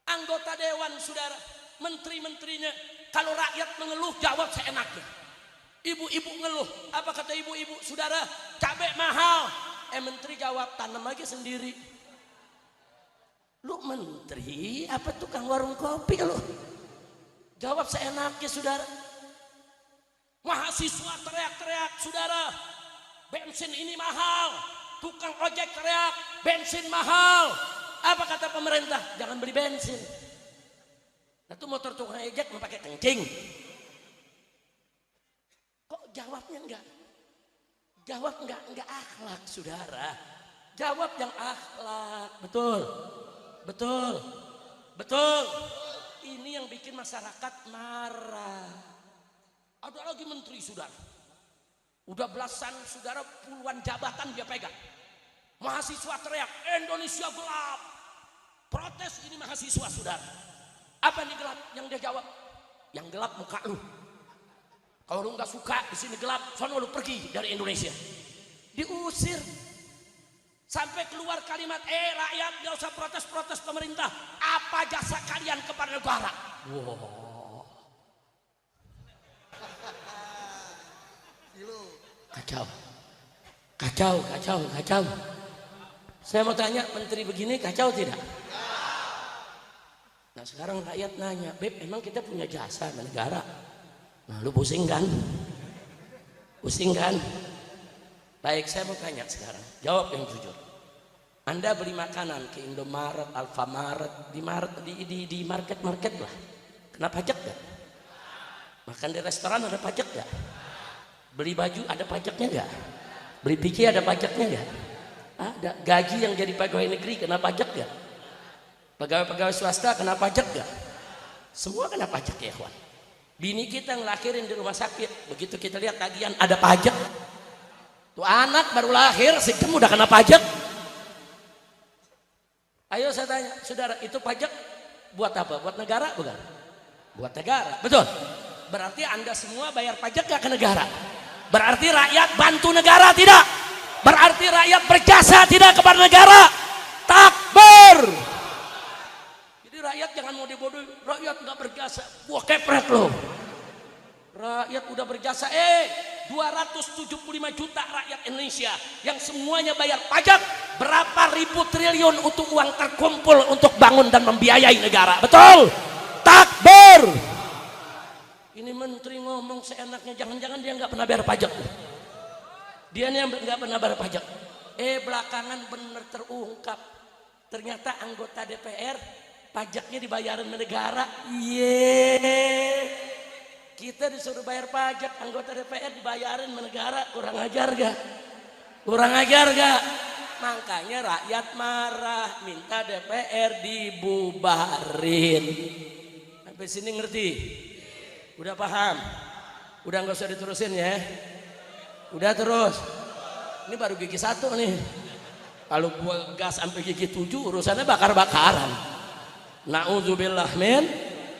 Anggota dewan saudara, menteri-menterinya, kalau rakyat mengeluh jawab seenaknya. Ibu-ibu ngeluh, apa kata ibu-ibu saudara? Cabai mahal. Menteri jawab tanam aja sendiri. Lu menteri apa tukang warung kopi lu? Jawab seenaknya saudara. Mahasiswa teriak-teriak saudara, bensin ini mahal. Tukang ojek teriak, bensin mahal. Apa kata pemerintah? Jangan beli bensin. Nah tuh motor tukang ojek mau pakai kencing. Kok jawabnya enggak? Jawab enggak akhlak saudara. Jawab yang akhlak. Betul. Ini yang bikin masyarakat marah. Ada lagi menteri saudara, udah belasan saudara, puluhan jabatan dia pegang. Mahasiswa teriak, Indonesia gelap. Protes ini mahasiswa saudara. Apa yang gelap? Yang dia jawab, yang gelap muka lu. Kalau lu nggak suka di sini gelap, sono lu pergi dari Indonesia. Diusir. Sampai keluar kalimat, rakyat gak usah protes-protes pemerintah. Apa jasa kalian kepada negara? Wow. Kacau. Saya mau tanya, menteri begini kacau tidak? Nah sekarang rakyat nanya, Beb emang kita punya jasa negara? Nah lu pusing kan? Baik, saya mau tanya sekarang, jawab yang jujur. Anda beli makanan ke Indomaret, Alfamaret, di market lah, kena pajak gak? Makan di restoran ada pajak gak? Beli baju ada pajaknya gak? Beli PC ada pajaknya gak? Ada. Gaji yang jadi pegawai negeri kena pajak gak? Pegawai-pegawai swasta kena pajak gak? Semua kena pajak ya kawan. Bini kita ngelahirin di rumah sakit, begitu kita lihat tagihan ada pajak. Tuh anak baru lahir, sistem udah kena pajak. Ayo saya tanya, saudara, itu pajak buat apa? Buat negara bukan? Buat negara, betul. Berarti Anda semua bayar pajak gak ke negara? Berarti rakyat bantu negara tidak? Berarti rakyat berjasa tidak kepada negara? Takbir! Jadi rakyat jangan mau dibodohi, rakyat nggak berjasa, gua kepret loh. Rakyat udah berjasa, 275 juta rakyat Indonesia yang semuanya bayar pajak, berapa ribu triliun untuk uang terkumpul untuk bangun dan membiayai negara, betul? Takbir! Ini menteri ngomong seenaknya, jangan-jangan dia nggak pernah bayar pajak. Dia yang nggak pernah bayar pajak. Belakangan bener terungkap, ternyata anggota DPR pajaknya dibayarin negara. Kita disuruh bayar pajak, anggota DPR dibayarin negara. Kurang ajar gak? Kurang ajar gak? Makanya rakyat marah, minta DPR dibubarin. Sampai sini ngerti? Udah paham? Udah nggak usah diterusin ya? Udah terus. Ini baru gigi 1 nih. Kalau gua gas sampai gigi 7 urusannya bakar-bakaran. Na'udzubillah min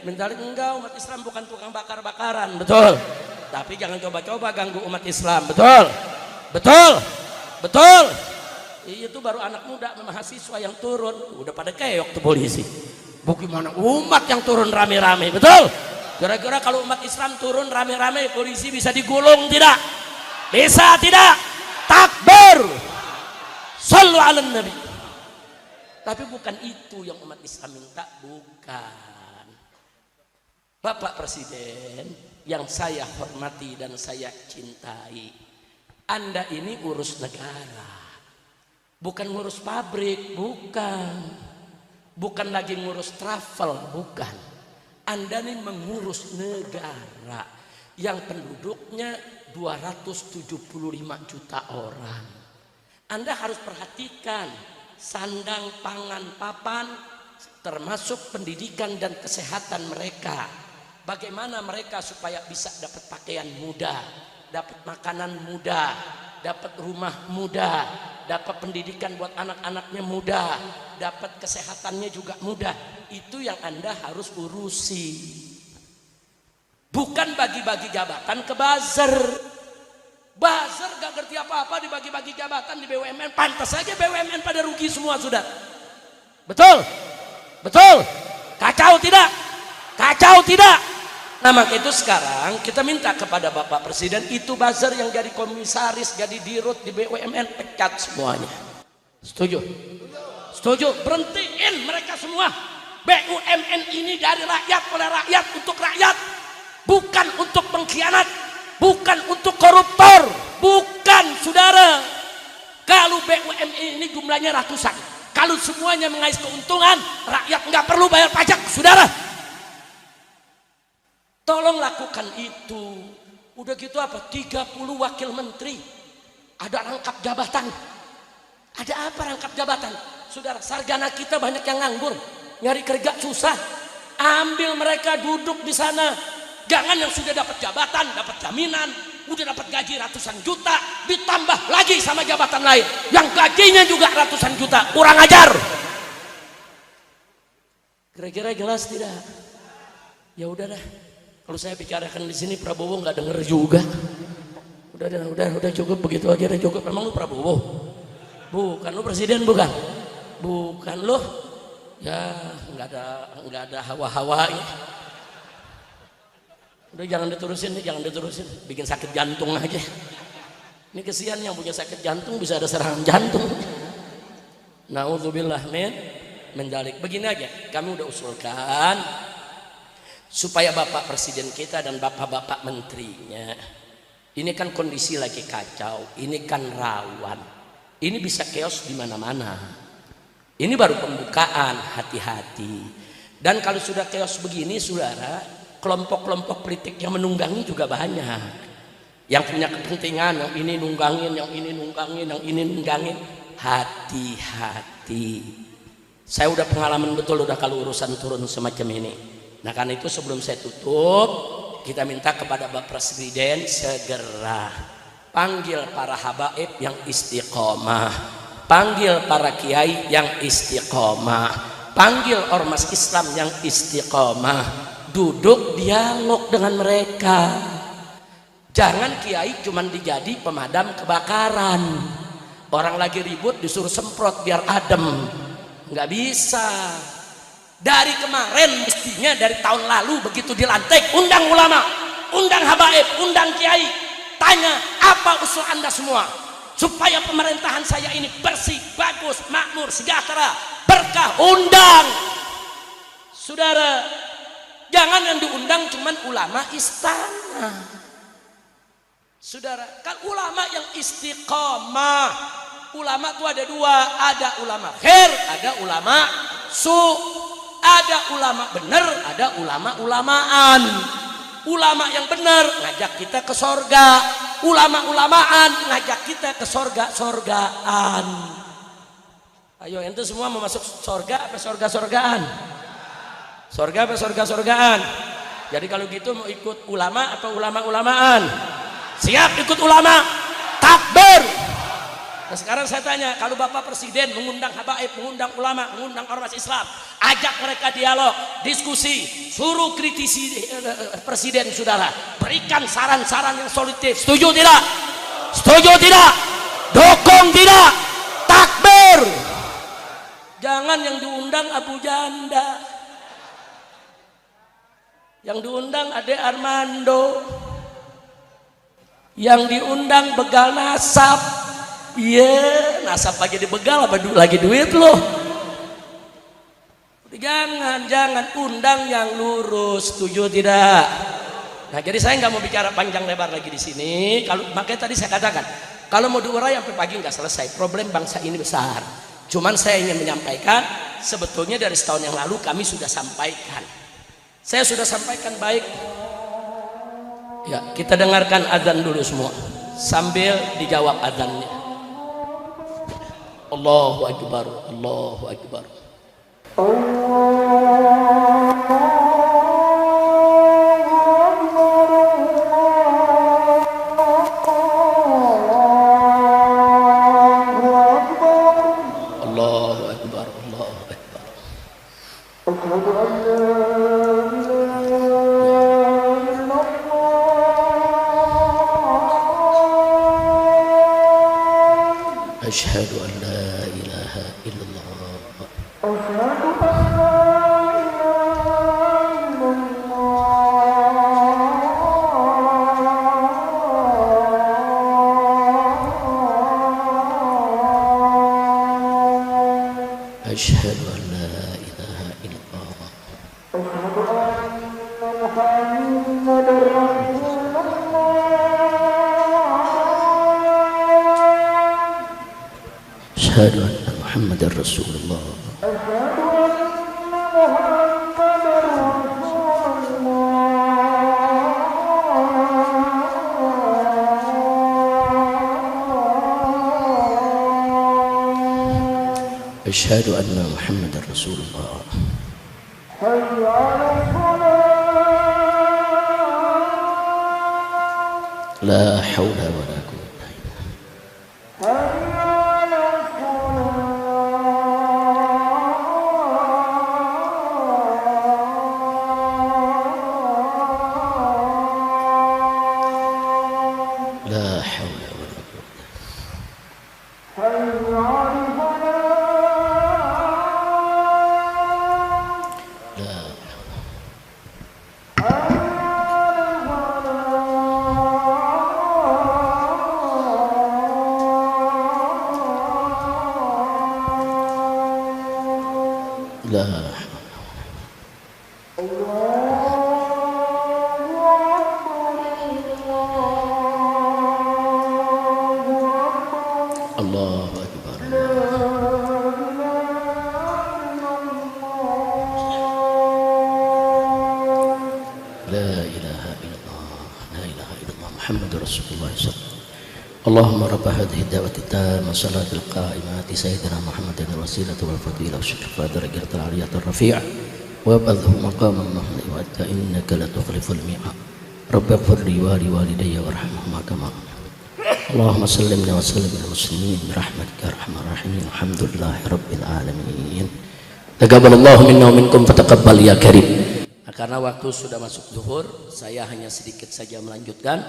dzalik. Enggak, umat Islam bukan tukang bakar-bakaran, betul. Tapi jangan coba-coba ganggu umat Islam, betul. Betul. Betul. Itu baru anak muda mahasiswa yang turun, udah pada keok tuh polisi. Bagaimana umat yang turun rame-rame, betul? Kira-kira kalau umat Islam turun rame-rame, polisi bisa digulung tidak? Bisa tidak? Takbir! Shallu ala nabi. Tapi bukan itu yang umat Islam minta, bukan. Bapak Presiden yang saya hormati dan saya cintai, Anda ini urus negara, bukan ngurus pabrik, bukan lagi ngurus travel, bukan. Anda ini mengurus negara yang penduduknya 275 juta orang. Anda harus perhatikan sandang, pangan, papan, termasuk pendidikan dan kesehatan mereka. Bagaimana mereka supaya bisa dapat pakaian mudah, dapat makanan mudah, dapat rumah mudah, dapat pendidikan buat anak-anaknya mudah, dapat kesehatannya juga mudah. Itu yang Anda harus urusi. Bukan bagi-bagi jabatan ke buzzer. Buzzer gak ngerti apa-apa dibagi-bagi jabatan di BUMN. Pantas saja BUMN pada rugi semua sudah. Betul? Betul? Kacau tidak? Kacau tidak? Nah maka itu sekarang kita minta kepada Bapak Presiden, itu buzzer yang jadi komisaris, jadi dirut di BUMN, pecat semuanya. Setuju? Setuju? Berhentiin mereka semua. BUMN ini dari rakyat, oleh rakyat, untuk rakyat. Bukan untuk pengkhianat, bukan untuk koruptor, bukan, saudara. Kalau BUMN ini jumlahnya ratusan, kalau semuanya mengais keuntungan, rakyat nggak perlu bayar pajak, saudara. Tolong lakukan itu. Udah gitu apa? 30 wakil menteri, ada rangkap jabatan. Ada apa rangkap jabatan? Saudara, sarjana kita banyak yang nganggur, nyari kerja susah. Ambil mereka duduk di sana. Jangan yang sudah dapat jabatan, dapat jaminan, udah dapat gaji ratusan juta, ditambah lagi sama jabatan lain yang gajinya juga ratusan juta. Kurang ajar. Kira-kira jelas tidak? Ya udah dah. Kalau saya bicarakan di sini Prabowo nggak denger juga. Udah cukup begitu aja, udah cukup. Memang lu Prabowo? Bukan, lu presiden bukan? Bukan lu. Ya nggak ada hawa-hawanya. Udah jangan diterusin, bikin sakit jantung aja. Ini kesian yang punya sakit jantung bisa ada serangan jantung. Na'udzubillah min dzalik. Begini aja, kami udah usulkan supaya Bapak Presiden kita dan Bapak-bapak menterinya, ini kan kondisi lagi kacau, ini kan rawan, ini bisa chaos di mana-mana. Ini baru pembukaan, hati-hati. Dan kalau sudah chaos begini, saudara, kelompok-kelompok politik yang menunggangi juga banyak. Yang punya kepentingan, yang ini nunggangin, yang ini nunggangin, yang ini nunggangin. hati-hati. Saya udah pengalaman betul udah kalau urusan turun semacam ini. Nah karena itu sebelum saya tutup, kita minta kepada Bapak Presiden segera panggil para habaib yang istiqomah, panggil para kiai yang istiqomah, panggil ormas Islam yang istiqomah, duduk dialog dengan mereka. Jangan kiai cuman dijadi pemadam kebakaran, orang lagi ribut disuruh semprot biar adem, nggak bisa. Dari kemarin mestinya dari tahun lalu begitu dilantik, undang ulama, undang habaib, undang kiai, tanya apa usul anda semua supaya pemerintahan saya ini bersih, bagus, makmur, sejahtera, berkah. Undang saudara, jangan yang diundang cuman ulama istana. Saudara, kan ulama yang istiqomah. Ulama itu ada dua, ada ulama khair, ada ulama su. Ada ulama benar, ada ulama-ulamaan. Ulama yang benar ngajak kita ke sorga, ulama-ulamaan ngajak kita ke sorga-sorgaan. Ayo ente semua mau masuk sorga apa sorga-sorgaan? Sorga apa sorga-sorgaan? Jadi kalau gitu mau ikut ulama apa ulama-ulamaan? Siap ikut ulama? Takbir. Nah sekarang saya tanya, kalau Bapak Presiden mengundang habaib, mengundang ulama, mengundang ormas Islam, ajak mereka dialog, diskusi, suruh kritisi Presiden saudara, berikan saran-saran yang solutif. Setuju tidak? Setuju tidak? Dukung tidak? Takbir. Jangan yang diundang Abu Janda, yang diundang Ade Armando, yang diundang begal nasab. Iya, nasab aja dibegal apa lagi duit loh. Jangan undang yang lurus, setuju tidak? Nah, jadi saya nggak mau bicara panjang lebar lagi di sini. Kalau makanya tadi saya katakan, kalau mau diurai sampai pagi nggak selesai. Problem bangsa ini besar. Cuman saya ingin menyampaikan, sebetulnya dari setahun yang lalu kami sudah sampaikan. Saya sudah sampaikan baik. Ya, kita dengarkan azan dulu semua sambil dijawab azannya. Allahu Akbar, Allahu Akbar. Allahu Akbar, Allahu Akbar. Asyhadu an la ilaha illallah. Asyhadu an la ilaha illallah. Asyhadu anna Muhammadar Rasulullah. Asyhadu anna Muhammadar Rasulullah. La haula wa la quwwata illa billah. La haula wa la quwwata. La Allahu Akbar. La ilaha illallah, la ilaha illallah Muhammadur Rasulullah sallallahu alaihi wasallam. اللهم رب هذه الدعوة التامة والصلاة القائمة سيدنا محمد الوسيلة والفضيلة والشرف درجة العلية الرفيعة وابعثه مقاما محمودا وأنت إنك لا تخلف الميعاد رب اغفر لي ولوالدي وارحمهما كما اللهم سلمنا وسلم المسلمين برحمتك يا ارحم الراحمين الحمد لله رب العالمين taqabbalallahu minna wa minkum fataqabbal ya karim. Nah, karena waktu sudah masuk zuhur, saya hanya sedikit saja melanjutkan.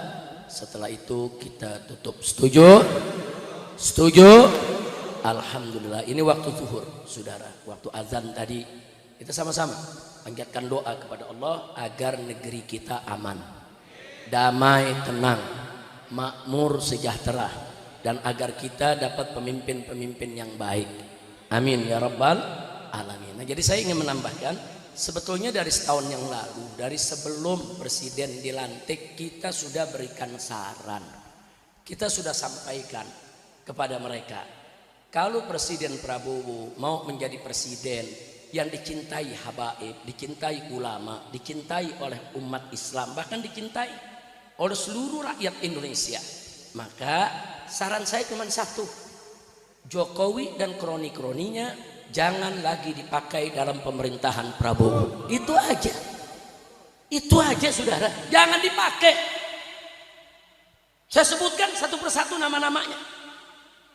Setelah itu kita tutup. Setuju? Setuju? Alhamdulillah. Ini waktu zuhur, saudara. Waktu azan tadi kita sama-sama panjatkan doa kepada Allah agar negeri kita aman, damai, tenang, makmur, sejahtera, dan agar kita dapat pemimpin-pemimpin yang baik. Amin ya rabbal alamin. Nah, jadi saya ingin menambahkan, sebetulnya dari setahun yang lalu, dari sebelum presiden dilantik, kita sudah berikan saran, kita sudah sampaikan kepada mereka, kalau Presiden Prabowo mau menjadi presiden yang dicintai habaib, dicintai ulama, dicintai oleh umat Islam, bahkan dicintai oleh seluruh rakyat Indonesia, maka saran saya cuma satu, Jokowi dan kroni-kroninya jangan lagi dipakai dalam pemerintahan Prabowo. Itu aja. Itu aja saudara. Jangan dipakai. Saya sebutkan satu persatu nama-namanya.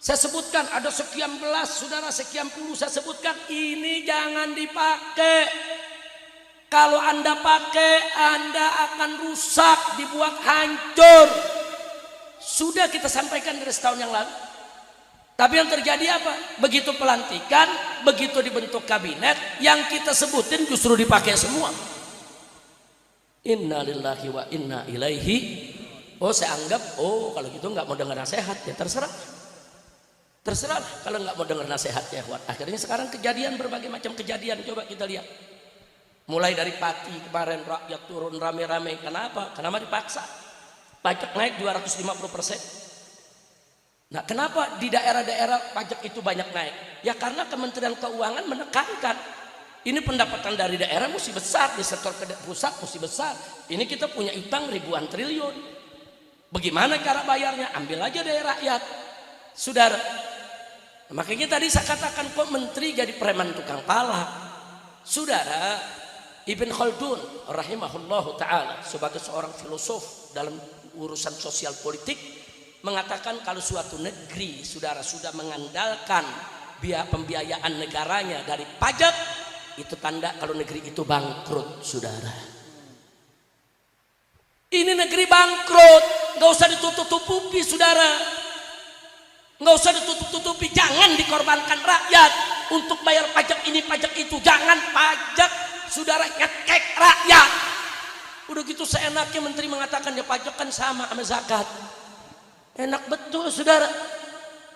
Saya sebutkan ada sekian belas saudara, sekian puluh saya sebutkan. Ini jangan dipakai. Kalau Anda pakai, Anda akan rusak, dibuat hancur. Sudah kita sampaikan dari setahun yang lalu. Tapi yang terjadi apa? Begitu pelantikan, begitu dibentuk kabinet, yang kita sebutin justru dipakai semua. Inna lillahi wa inna ilaihi. Oh, saya anggap, oh kalau gitu nggak mau dengar nasihat, ya terserah. Terserah kalau nggak mau dengar nasihat ya. Akhirnya sekarang kejadian, berbagai macam kejadian, coba kita lihat. Mulai dari Pati kemarin rakyat turun rame-rame. Kenapa? Kenapa dipaksa? Pajak naik 250%. Nah, kenapa di daerah-daerah pajak itu banyak naik? Ya karena Kementerian Keuangan menekankan ini pendapatan dari daerah mesti besar, di sektor pusat mesti besar. Ini kita punya utang ribuan triliun. Bagaimana cara bayarnya? Ambil aja dari rakyat, saudara. Makanya tadi saya katakan kok menteri jadi preman tukang pala, saudara. Ibn Khaldun rahimahullahu ta'ala sebagai seorang filosof dalam urusan sosial politik mengatakan kalau suatu negeri saudara sudah mengandalkan biaya pembiayaan negaranya dari pajak, itu tanda kalau negeri itu bangkrut saudara. Ini negeri bangkrut, nggak usah ditutup-tutupi saudara, nggak usah ditutup-tutupi. Jangan dikorbankan rakyat untuk bayar pajak ini pajak itu. Jangan pajak saudara ngekek rakyat. Udah gitu seenaknya menteri mengatakan ya pajak kan sama zakat. Enak betul saudara.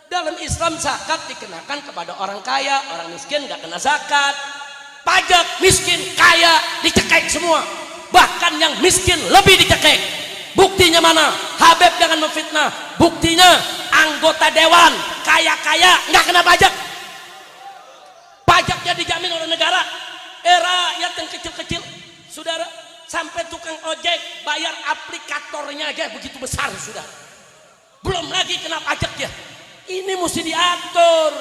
Dalam Islam zakat dikenakan kepada orang kaya, orang miskin nggak kena zakat. Pajak miskin kaya dicekek semua. Bahkan yang miskin lebih dicekek. Buktinya mana? Habib jangan memfitnah. Buktinya anggota dewan kaya-kaya nggak kena pajak. Pajaknya dijamin oleh negara. Rakyat yang kecil-kecil saudara, sampai tukang ojek bayar aplikatornya aja begitu besar saudara. Belum lagi kena pajak ya. Ini mesti diatur.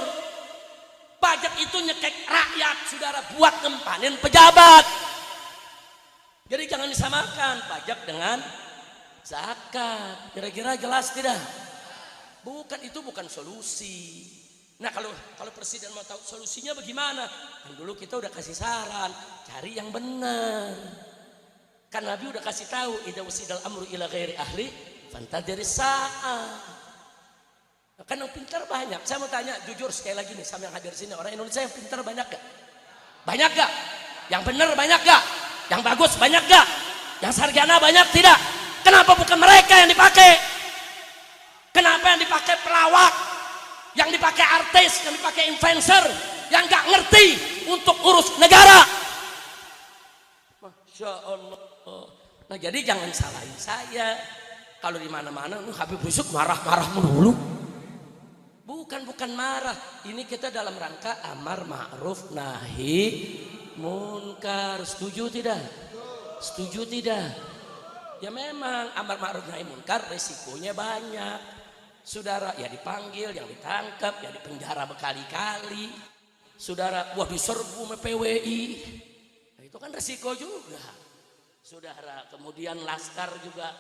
Pajak itu nyekek rakyat saudara buat nempanin pejabat. Jadi jangan disamakan pajak dengan zakat. Kira-kira jelas tidak? Bukan, itu bukan solusi. Nah kalau presiden mau tahu solusinya bagaimana? Kan dulu kita udah kasih saran, cari yang benar. Kan Nabi udah kasih tahu, idza usidal amru ila ghairi ahli fantadiri sa'a. Kan yang pintar banyak. Saya mau tanya jujur sekali lagi nih sama yang hadir sini, orang Indonesia yang pintar banyak gak? Banyak gak? Yang benar banyak gak? Yang bagus banyak gak? Yang sarjana banyak tidak? Kenapa bukan mereka yang dipakai? Kenapa yang dipakai pelawak? Yang dipakai artis, yang dipakai influencer, yang gak ngerti untuk urus negara? Masya Allah. Nah jadi jangan salahin saya. Kalau di mana-mana, Habib Rizik marah-marah melulu. Bukan marah. Ini kita dalam rangka amar ma'ruf nahi munkar. Setuju tidak? Setuju tidak? Ya memang amar ma'ruf nahi munkar resikonya banyak. Saudara, ya dipanggil, yang ditangkap, ya dipenjara berkali-kali. Saudara, wah diserbu sama PWI. Nah, itu kan resiko juga. Saudara, kemudian laskar juga,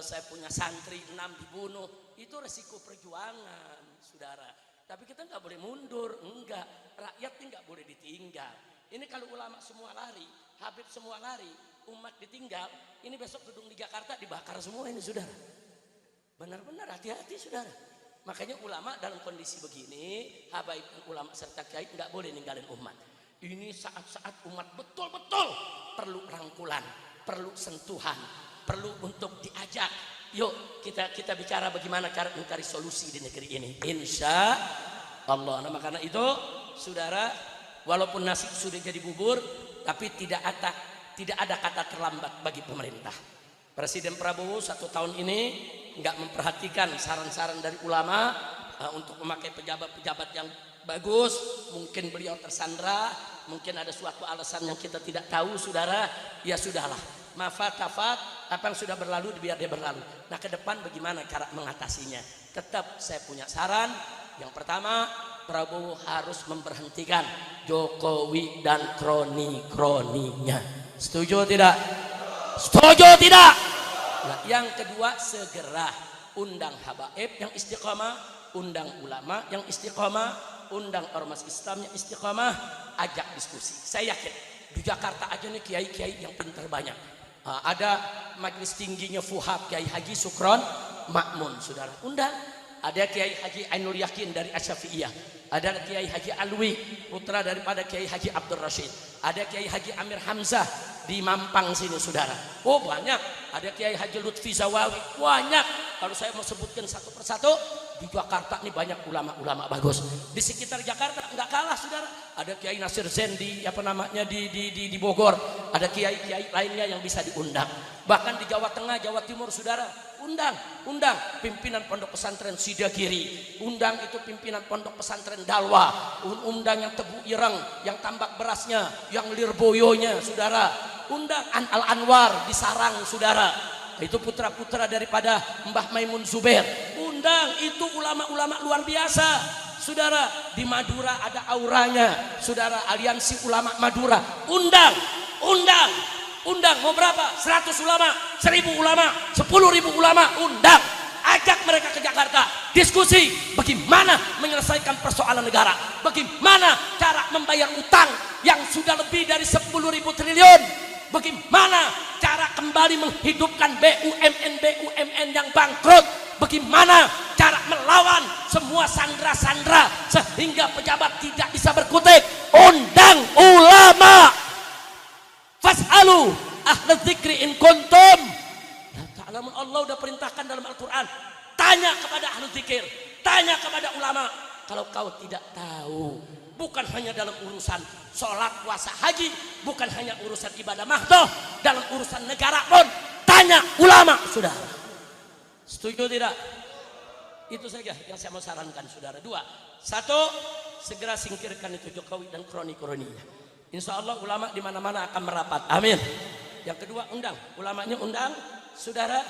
saya punya santri 6 dibunuh. Itu resiko perjuangan, saudara. Tapi kita nggak boleh mundur, enggak. Rakyat ini nggak boleh ditinggal. Ini kalau ulama semua lari, Habib semua lari, umat ditinggal, ini besok gedung di Jakarta dibakar semua ini, saudara. Benar-benar hati-hati, saudara. Makanya ulama dalam kondisi begini, habaib dan ulama serta kiai nggak boleh ninggalin umat. Ini saat-saat umat betul-betul perlu rangkulan, perlu sentuhan, perlu untuk diajak. Yuk kita bicara bagaimana cara mencari solusi di negeri ini. Insya Allah. Nah, karena itu, saudara, walaupun nasi sudah jadi bubur, tapi tidak ada kata terlambat bagi pemerintah. Presiden Prabowo 1 tahun ini nggak memperhatikan saran-saran dari ulama untuk memakai pejabat-pejabat yang bagus. Mungkin beliau tersandra, mungkin ada suatu alasan yang kita tidak tahu, saudara. Ya sudahlah, mafat-tafat, apa yang sudah berlalu biar dia berlalu. Nah, ke depan bagaimana cara mengatasinya? Tetap saya punya saran. Yang pertama, Prabowo harus memberhentikan Jokowi dan kroni-kroninya. Setuju tidak? Setuju tidak? Nah, yang kedua, segera undang habaib yang istiqamah, undang ulama yang istiqamah, undang ormas Islam yang istiqamah, ajak diskusi. Saya yakin di Jakarta aja nih kiai-kiai yang pintar banyak. Ada majelis tingginya Fuhab, Kiai Haji Sukron Makmun, saudara, undang. Ada Kiai Haji Ainul Yakin dari Asyafi'iyah, ada Kiai Haji Alwi, putra daripada Kiai Haji Abdul Rashid, ada Kiai Haji Amir Hamzah di Mampang sini, saudara. Oh banyak. Ada Kiai Haji Lutfi Zawawi, banyak. Kalau saya mau sebutkan satu persatu, di Jakarta ini banyak ulama-ulama bagus. Di sekitar Jakarta nggak kalah, saudara. Ada Kiai Nasir Zain di di Bogor. Ada kiai-kiai lainnya yang bisa diundang. Bahkan di Jawa Tengah, Jawa Timur, saudara, undang pimpinan pondok pesantren Sidagiri, undang itu pimpinan pondok pesantren Dalwa, undang yang Tebu Ireng, yang tambak berasnya, yang Lirboyonya, saudara, undang Al Anwar di Sarang, saudara, itu putra-putra daripada Mbah Maimun Zubair, undang itu ulama-ulama luar biasa, saudara. Di Madura ada auranya, saudara, Aliansi Ulama Madura, undang, mau berapa? 100 ulama, 1000 ulama, 10.000 ulama, undang, ajak mereka ke Jakarta, diskusi bagaimana menyelesaikan persoalan negara, bagaimana cara membayar utang yang sudah lebih dari 10.000 triliun, bagaimana cara kembali menghidupkan BUMN yang bangkrut, bagaimana cara melawan semua sandra-sandra sehingga pejabat tidak bisa berkutik. Undang ulama. Fas'alu ahla dzikri in kuntum la ta'lamun. Allah udah perintahkan dalam Al-Quran, tanya kepada ahli dzikir, tanya kepada ulama. Kalau kau tidak tahu, bukan hanya dalam urusan sholat, puasa, haji, bukan hanya urusan ibadah mahdoh, dalam urusan negara pun tanya ulama, saudara. Setuju tidak? Itu saja yang saya mau sarankan, saudara. 2, 1, segera singkirkan itu Jokowi dan kroni-kroninya. Insya Allah ulama di mana-mana akan merapat. Amin. Yang kedua, undang ulamanya, undang, saudara,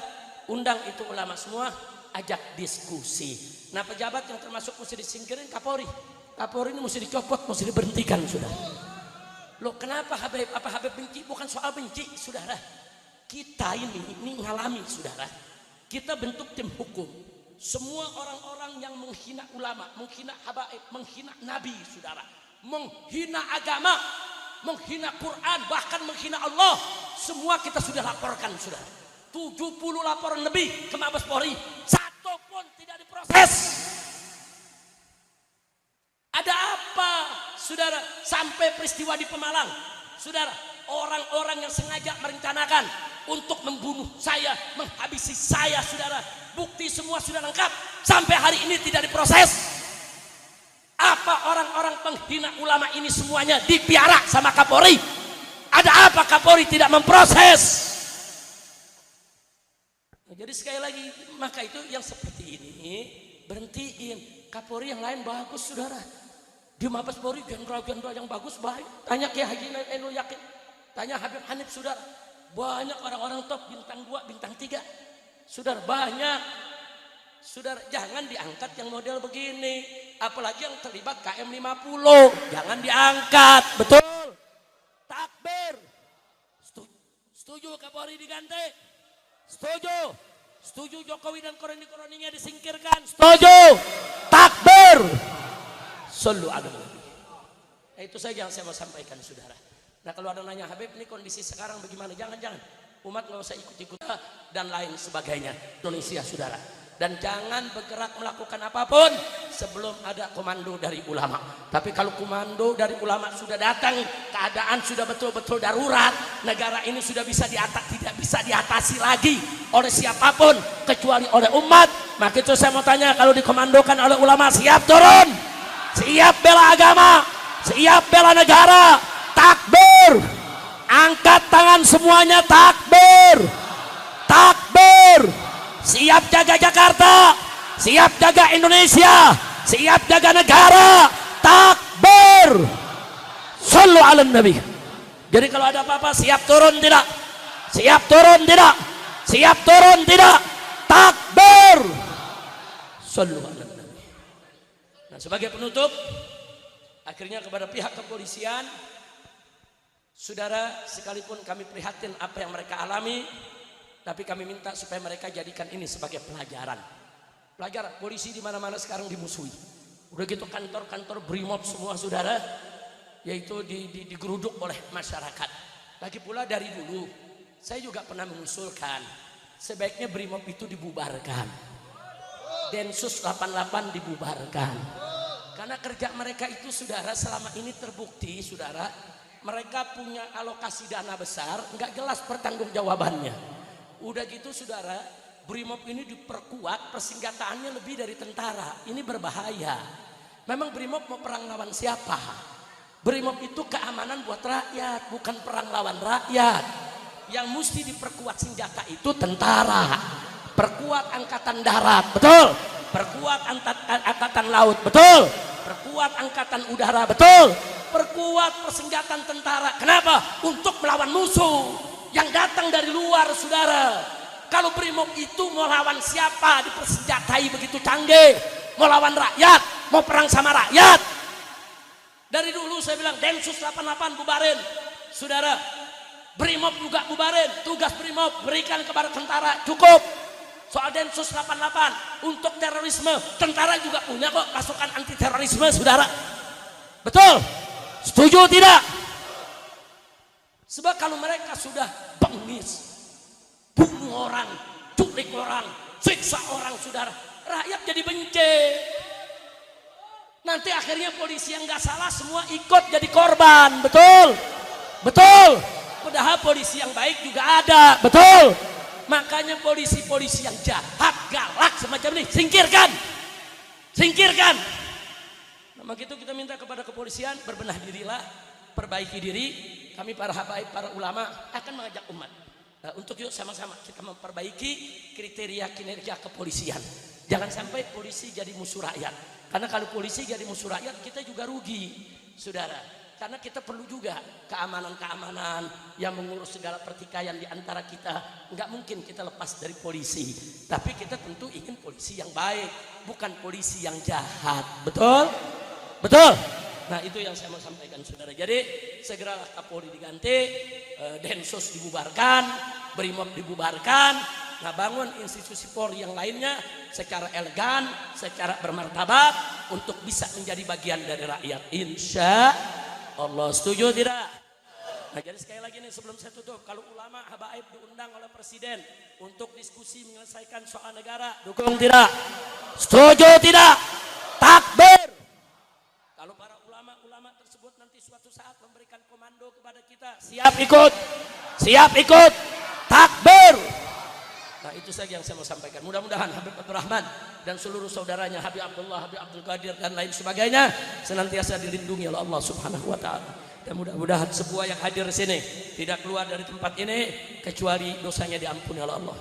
undang itu ulama semua, ajak diskusi. Nah, pejabat yang termasuk mesti disingkirin Kapolri. Kapolri ini mesti dicopot, mesti diberhentikan, saudara. Loh, kenapa Habib? Apa Habib benci? Bukan soal benci, saudara. Kita ini ngalami, saudara. Kita bentuk tim hukum. Semua orang-orang yang menghina ulama, menghina habaib, menghina nabi, saudara, menghina agama, menghina Quran, bahkan menghina Allah, semua kita sudah laporkan, saudara. 70 laporan lebih ke Mabes Polri, satu pun tidak diproses. Ada apa, saudara? Sampai peristiwa di Pemalang, saudara, orang-orang yang sengaja merencanakan untuk membunuh saya, menghabisi saya, saudara, bukti semua sudah lengkap, sampai hari ini tidak diproses. Apa orang-orang penghina ulama ini semuanya dipiara sama Kapolri? Ada apa Kapolri tidak memproses? Jadi sekali lagi, maka itu yang seperti ini berhentiin. Kapolri yang lain bagus, saudara. Di Mabes Polri jenderal-jenderal yang bagus baik. Tanya Kiai Haji Ainul Yakin, tanya Habib Hanif, saudara. Banyak orang-orang top, bintang 2, bintang 3, saudara, banyak. Saudara, jangan diangkat yang model begini. Apalagi yang terlibat KM 50. Jangan diangkat. Betul. Takbir. Setuju Kapolri diganti? Setuju. Setuju Jokowi dan koroni-koroninya disingkirkan? Setuju. Takbir. Sallu ala Nabi. Nah, itu saja yang saya mau sampaikan, saudara. Nah, kalau ada nanya, Habib ini kondisi sekarang bagaimana? Jangan. Umat nggak usah ikut-ikut dan lain sebagainya. Indonesia, saudara. Dan jangan bergerak melakukan apapun sebelum ada komando dari ulama. Tapi kalau komando dari ulama sudah datang, keadaan sudah betul-betul darurat, negara ini sudah tidak bisa diatasi lagi oleh siapapun kecuali oleh umat. Maka itu saya mau tanya, kalau dikomandokan oleh ulama, siap turun? Siap bela agama? Siap bela negara? Takbir! Angkat tangan semuanya, takbir! Takbir! Siap jaga Jakarta, siap jaga Indonesia, siap jaga negara. Takbir. Sallu ala Nabi. Jadi kalau ada apa-apa, siap turun tidak? Siap turun tidak? Siap turun tidak? Takbir. Sallu ala Nabi. Nah, sebagai penutup, akhirnya kepada pihak kepolisian, saudara, sekalipun kami prihatin apa yang mereka alami, tapi kami minta supaya mereka jadikan ini sebagai pelajaran. Pelajaran, polisi di mana-mana sekarang dimusuhi. Udah gitu kantor-kantor BRIMOB semua, saudara, yaitu digeruduk oleh masyarakat. Lagi pula dari dulu, saya juga pernah mengusulkan, sebaiknya BRIMOB itu dibubarkan. Densus 88 dibubarkan. Karena kerja mereka itu, saudara, selama ini terbukti, saudara, mereka punya alokasi dana besar, nggak jelas pertanggungjawabannya. Udah gitu, saudara, BRIMOB ini diperkuat, persenjataannya lebih dari tentara. Ini berbahaya. Memang BRIMOB mau perang lawan siapa? BRIMOB itu keamanan buat rakyat, bukan perang lawan rakyat. Yang mesti diperkuat senjata itu tentara. Perkuat angkatan darat, betul. Perkuat angkatan laut, betul. Perkuat angkatan udara, betul. Perkuat persenjataan tentara. Kenapa? Untuk melawan musuh yang datang dari luar, saudara. Kalau BRIMOB itu mau lawan siapa, dipersenjatai begitu canggih, mau lawan rakyat, mau perang sama rakyat. Dari dulu saya bilang Densus 88 bubarin, saudara. BRIMOB juga bubarin. Tugas BRIMOB berikan kepada tentara, cukup. Soal Densus 88 untuk terorisme, tentara juga punya kok pasukan anti terorisme, saudara. Betul? Setuju tidak? Sebab kalau mereka sudah bengis, bunuh orang, culik orang, siksa orang, saudara, rakyat jadi benci. Nanti akhirnya polisi yang nggak salah semua ikut jadi korban, betul? Betul. Padahal polisi yang baik juga ada, betul? Makanya polisi-polisi yang jahat, galak semacam ini, singkirkan, singkirkan. Nah, maka itu kita minta kepada kepolisian, berbenah dirilah, perbaiki diri. Kami para habaib, para ulama akan mengajak umat untuk yuk sama-sama kita memperbaiki kriteria kinerja kepolisian. Jangan sampai polisi jadi musuh rakyat. Karena kalau polisi jadi musuh rakyat, kita juga rugi, saudara. Karena kita perlu juga keamanan-keamanan yang mengurus segala pertikaian di antara kita. Nggak mungkin kita lepas dari polisi. Tapi kita tentu ingin polisi yang baik, bukan polisi yang jahat. Betul? Betul? Nah, itu yang saya mau sampaikan, saudara. Jadi segeralah Kapolri diganti, Densus dibubarkan, BRIMOB dibubarkan. Nah, bangun institusi Polri yang lainnya secara elegan, secara bermartabat untuk bisa menjadi bagian dari rakyat. Insya Allah. Setuju tidak? Nah, jadi sekali lagi nih sebelum saya tutup, kalau ulama habaib diundang oleh presiden untuk diskusi menyelesaikan soal negara, dukung tidak? Setuju tidak? Takbir. Kalau para ulama-ulama tersebut nanti suatu saat memberikan komando kepada kita, siap ikut, siap ikut, takbir. Nah, itu saja yang saya mau sampaikan. Mudah-mudahan Habib Abdurrahman dan seluruh saudaranya, Habib Abdullah, Habib Abdul Qadir dan lain sebagainya senantiasa dilindungi oleh Allah Subhanahu wa taala. Dan mudah-mudahan semua yang hadir di sini tidak keluar dari tempat ini kecuali dosanya diampuni oleh Allah.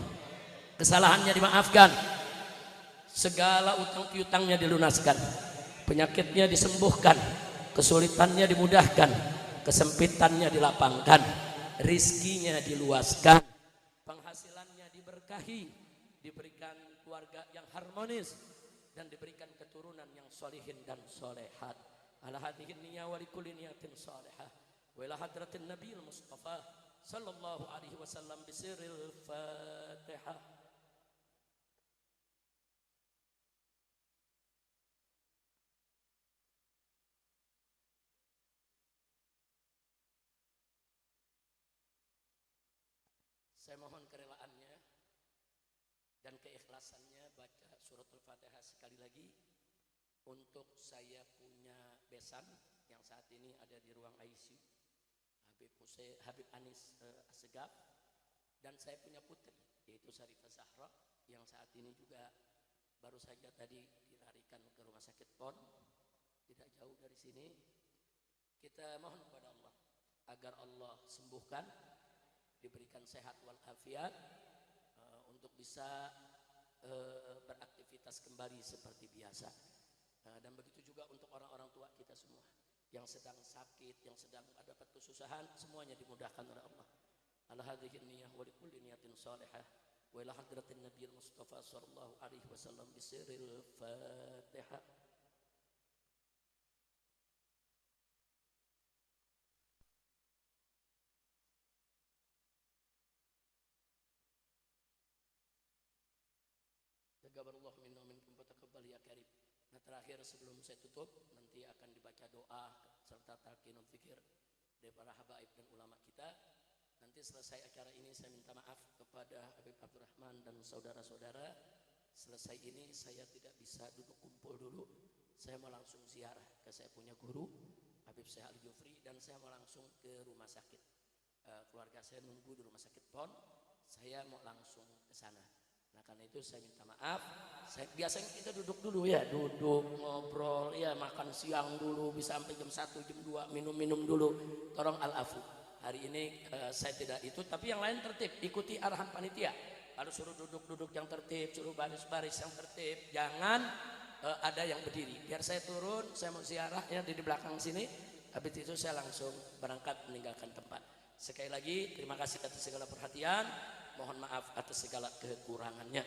Kesalahannya dimaafkan. Segala utang piutangnya dilunaskan. Penyakitnya disembuhkan, kesulitannya dimudahkan, kesempitannya dilapangkan, rizkinya diluaskan, penghasilannya diberkahi, diberikan keluarga yang harmonis. harmonis dan diberikan keturunan yang solihin dan solehat. Ala hadhihi niyya wa likulli niyatin salihah. Wa ila hadratin Nabiyil Mustafa sallallahu alaihi wasallam bisirril Fatihah. Saya mohon kerelaannya dan keikhlasannya baca surat Al-Fatihah sekali lagi untuk saya punya besan yang saat ini ada di ruang ICU, Habib Anis Assegaf, dan saya punya putri yaitu Syarifah Zahra yang saat ini juga baru saja tadi dilarikan ke rumah sakit PON tidak jauh dari sini. Kita mohon kepada Allah agar Allah sembuhkan, diberikan sehat walafiat untuk bisa beraktivitas kembali seperti biasa. Dan begitu juga untuk orang-orang tua kita semua yang sedang sakit, yang sedang dapat kesusahan, semuanya dimudahkan oleh Allah. Ala hadhihi niyyah wa likulli niyatin salihah wa ila hadratin Nabiyil Mustafa sallallahu alaihi wasallam bisirril Fatihah. Taqabbalallahu minna wa minkum wa taqabbal ya karim. Nah, terakhir sebelum saya tutup, nanti akan dibaca doa serta talqinul fikir dari para habaib dan ulama kita. Nanti selesai acara ini saya minta maaf kepada Habib Abdurrahman dan saudara-saudara. Selesai ini saya tidak bisa duduk kumpul dulu. Saya mau langsung ziarah ke saya punya guru Habib Syekh Ali Jufri, dan saya mau langsung ke rumah sakit. Keluarga saya nunggu di rumah sakit PON. Saya mau langsung ke sana. Nah, karena itu saya minta maaf. Biasanya kita duduk dulu ya, duduk ngobrol ya, makan siang dulu bisa sampai jam 1, jam 2, minum-minum dulu. Tolong al-afu. Hari ini saya tidak itu, tapi yang lain tertib, ikuti arahan panitia. Kalau suruh duduk-duduk yang tertib, suruh baris-baris yang tertib, jangan ada yang berdiri. Biar saya turun, saya mau ziarah ya di belakang sini. Habis itu saya langsung berangkat meninggalkan tempat. Sekali lagi terima kasih atas segala perhatian. Mohon maaf atas segala kekurangannya.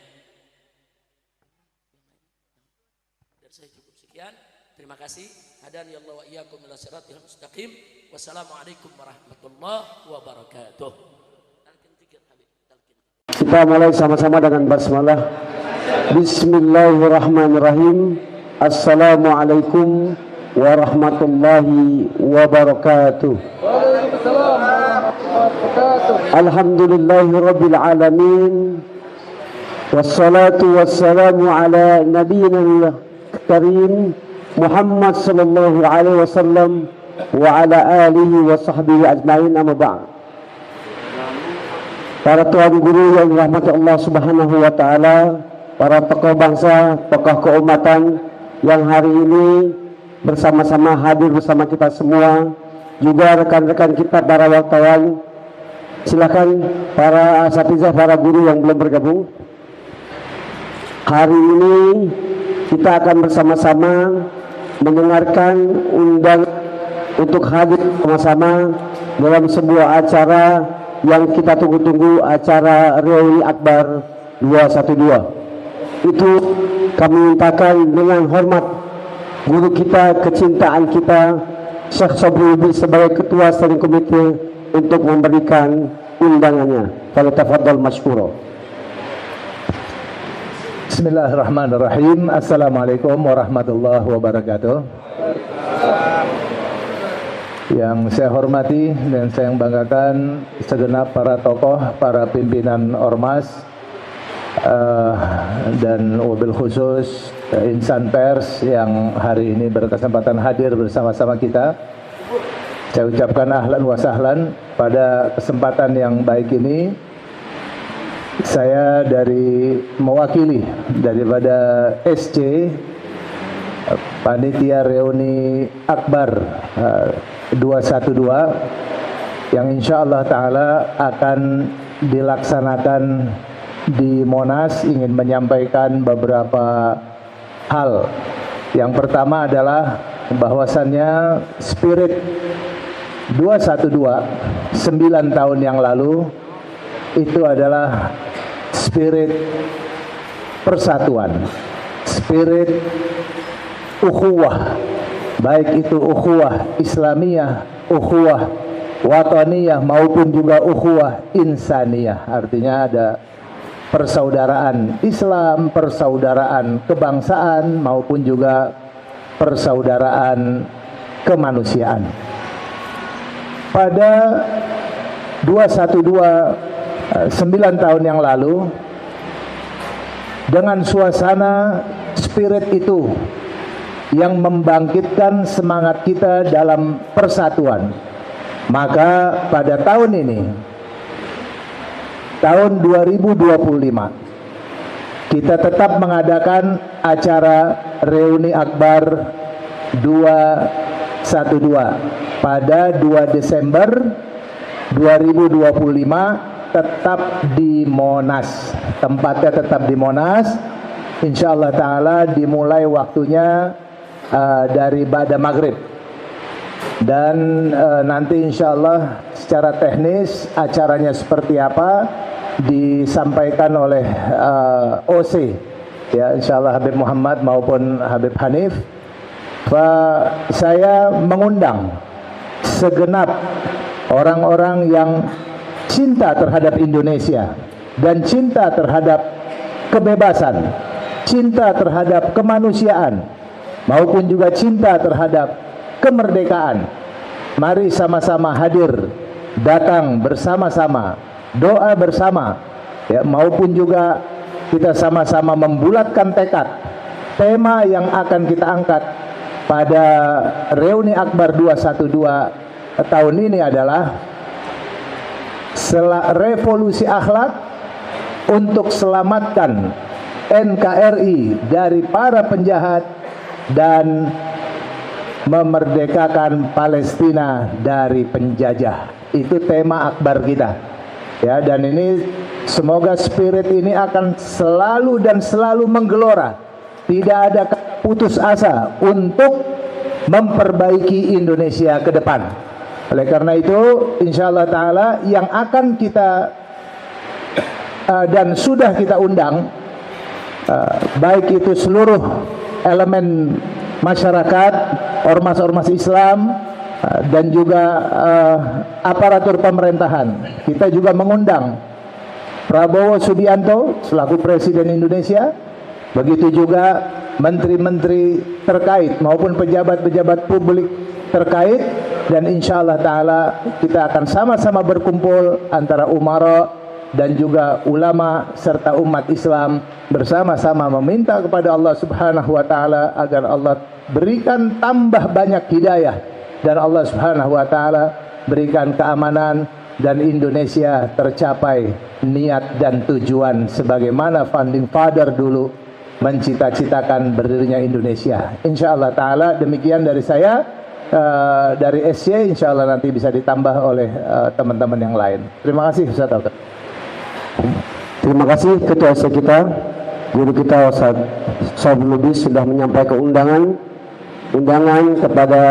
Dan saya cukup sekian. Terima kasih. Hadani Allah wa iyyakum ila siratal mustaqim. Wassalamualaikum warahmatullahi wabarakatuh. Kita mulai sama-sama dengan basmalah. Bismillahirrahmanirrahim. Assalamualaikum warahmatullahi wabarakatuh. Alhamdulillahi rabbil alamin. Wassalatu wassalamu ala nabiyyina karim Muhammad sallallahu alaihi wasallam wa ala alihi wa sahbihi ajma'in, amma ba'd. Para tuan guru yang dirahmati Allah Subhanahu wa taala, para tokoh bangsa, tokoh keumatan yang hari ini bersama-sama hadir bersama kita semua, juga rekan-rekan kita para wartawan. Silakan para asatizah, para guru yang belum bergabung. Hari ini kita akan bersama-sama mendengarkan undangan untuk hadir bersama-sama dalam sebuah acara yang kita tunggu-tunggu, acara Reuni Akbar 212. Itu kami mintakan dengan hormat guru kita, kecintaan kita, Syekh Sobri Ubi sebagai Ketua Standing Committee untuk memberikan undangannya. Falyatafaddal mashkura. Bismillahirrahmanirrahim. Assalamualaikum warahmatullahi wabarakatuh. Yang saya hormati dan saya banggakan segenap para tokoh, para pimpinan ormas, dan wabil khusus insan pers yang hari ini berkesempatan hadir bersama-sama kita. Saya ucapkan ahlan wa sahlan pada kesempatan yang baik ini. Saya mewakili daripada SC Panitia Reuni Akbar 212 yang insya Allah ta'ala akan dilaksanakan di Monas. Ingin menyampaikan beberapa hal. Yang pertama adalah bahwasannya spirit 212 9 tahun yang lalu itu adalah spirit persatuan, spirit ukhuwah, baik itu ukhuwah Islamiyah, ukhuwah wataniyah maupun juga ukhuwah insaniyah. Artinya ada persaudaraan Islam, persaudaraan kebangsaan maupun juga persaudaraan kemanusiaan. Pada 212 9 tahun yang lalu, dengan suasana spirit itu yang membangkitkan semangat kita dalam persatuan, maka pada tahun ini, tahun 2025, kita tetap mengadakan acara reuni akbar 212 pada 2 Desember 2025, tetap di Monas. Tempatnya tetap di Monas. Insyaallah ta'ala dimulai waktunya dari ba'da maghrib. Dan nanti insyaallah secara teknis acaranya seperti apa disampaikan oleh OC, ya, insyaallah Habib Muhammad maupun Habib Hanif. Saya mengundang segenap orang-orang yang cinta terhadap Indonesia dan cinta terhadap kebebasan, cinta terhadap kemanusiaan maupun juga cinta terhadap kemerdekaan. Mari sama-sama hadir, datang bersama-sama, doa bersama, ya, maupun juga kita sama-sama membulatkan tekad. Tema yang akan kita angkat pada reuni akbar 212 tahun ini adalah revolusi akhlak untuk selamatkan NKRI dari para penjahat dan memerdekakan Palestina dari penjajah. Itu tema akbar kita, ya, dan ini semoga spirit ini akan selalu dan selalu menggelora. Tidak ada putus asa untuk memperbaiki Indonesia ke depan. Oleh karena itu, insyaallah ta'ala yang akan kita dan sudah kita undang, baik itu seluruh elemen masyarakat, ormas-ormas Islam, dan juga aparatur pemerintahan. Kita juga mengundang Prabowo Subianto selaku Presiden Indonesia, begitu juga menteri-menteri terkait maupun pejabat-pejabat publik terkait, dan insyaallah ta'ala kita akan sama-sama berkumpul antara umara dan juga ulama serta umat Islam bersama-sama meminta kepada Allah Subhanahu wa ta'ala agar Allah berikan tambah banyak hidayah dan Allah Subhanahu wa ta'ala berikan keamanan dan Indonesia tercapai niat dan tujuan sebagaimana founding father dulu mencita-citakan berdirinya Indonesia. Insyaallah ta'ala demikian dari saya. Dari SC insyaallah nanti bisa ditambah oleh teman-teman yang lain. Terima kasih Ustaz. Terima kasih Ketua SC kita, guru kita Ustaz Sob Lubis sudah menyampaikan undangan kepada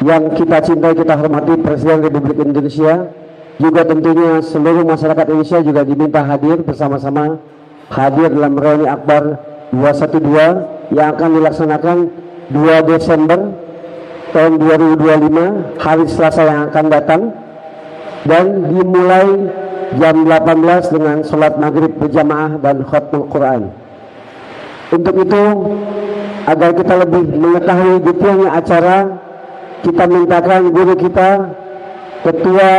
yang kita cintai, kita hormati Presiden Republik Indonesia. Juga tentunya seluruh masyarakat Indonesia juga diminta hadir bersama-sama, hadir dalam reuni akbar 212 yang akan dilaksanakan 2 Desember tahun 2025, hari Selasa yang akan datang, dan dimulai jam 18 dengan sholat maghrib berjamaah dan khatmul Quran. Untuk itu, agar kita lebih mengetahui detailnya acara, kita mintakan guru kita, Ketua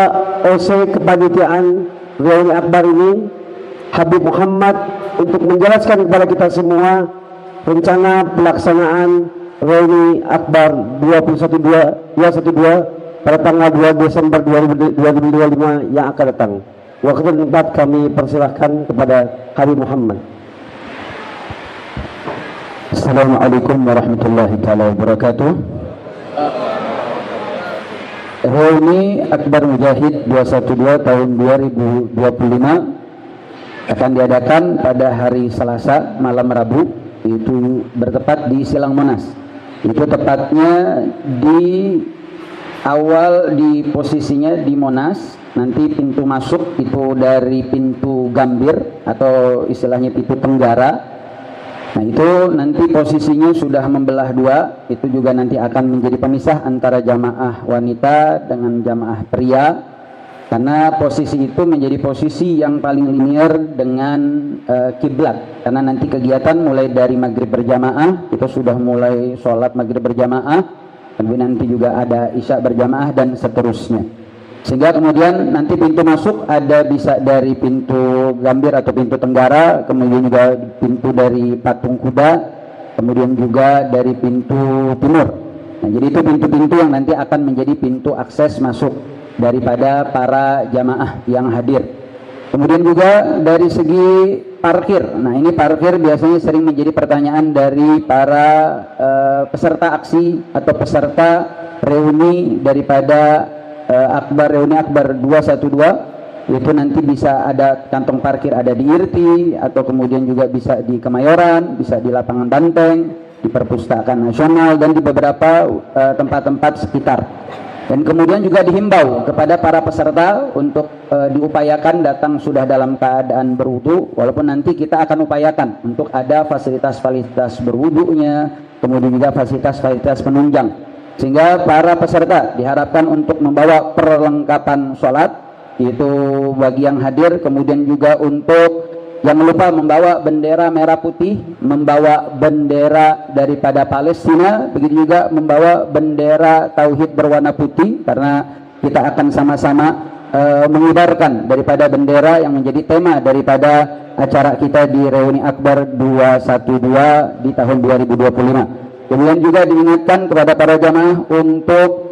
OC Kepanitiaan reuni akbar ini, Habib Muhammad, untuk menjelaskan kepada kita semua rencana pelaksanaan reuni akbar 212 pada tanggal 2 Desember 2025 yang akan datang. Waktu dan tempat kami persilahkan kepada Habib Muhammad. Assalamualaikum warahmatullahi wabarakatuh. Reuni Akbar Mujahid 212 tahun 2025 akan diadakan pada hari Selasa malam Rabu, itu bertepat di Silang Monas. Itu tepatnya di awal, di posisinya di Monas. Nanti pintu masuk itu dari pintu Gambir atau istilahnya pintu Tenggara. Nah itu nanti posisinya sudah membelah dua, itu juga nanti akan menjadi pemisah antara jamaah wanita dengan jamaah pria, karena posisi itu menjadi posisi yang paling linear dengan kiblat, karena nanti kegiatan mulai dari maghrib berjamaah, kita sudah mulai sholat maghrib berjamaah, kemudian nanti juga ada isya berjamaah dan seterusnya. Sehingga kemudian nanti pintu masuk ada bisa dari pintu Gambir atau pintu Tenggara, kemudian juga pintu dari Patung Kuda, kemudian juga dari pintu Timur. Nah, jadi itu pintu-pintu yang nanti akan menjadi pintu akses masuk daripada para jamaah yang hadir. Kemudian juga dari segi parkir. Nah, ini parkir biasanya sering menjadi pertanyaan dari para peserta aksi atau peserta reuni daripada reuni Akbar 212, itu nanti bisa ada kantong parkir ada di IRTI, atau kemudian juga bisa di Kemayoran, bisa di lapangan Banteng, di Perpustakaan Nasional, dan di beberapa tempat-tempat sekitar. Dan kemudian juga dihimbau kepada para peserta untuk diupayakan datang sudah dalam keadaan berwudu, walaupun nanti kita akan upayakan untuk ada fasilitas-fasilitas berwudunya, kemudian juga fasilitas-fasilitas penunjang, sehingga para peserta diharapkan untuk membawa perlengkapan sholat, itu bagi yang hadir. Kemudian juga untuk jangan lupa membawa bendera merah putih, membawa bendera daripada Palestina, begitu juga membawa bendera tauhid berwarna putih, karena kita akan sama-sama mengibarkan daripada bendera yang menjadi tema daripada acara kita di Reuni Akbar 212 di tahun 2025. Kemudian juga diingatkan kepada para jamaah untuk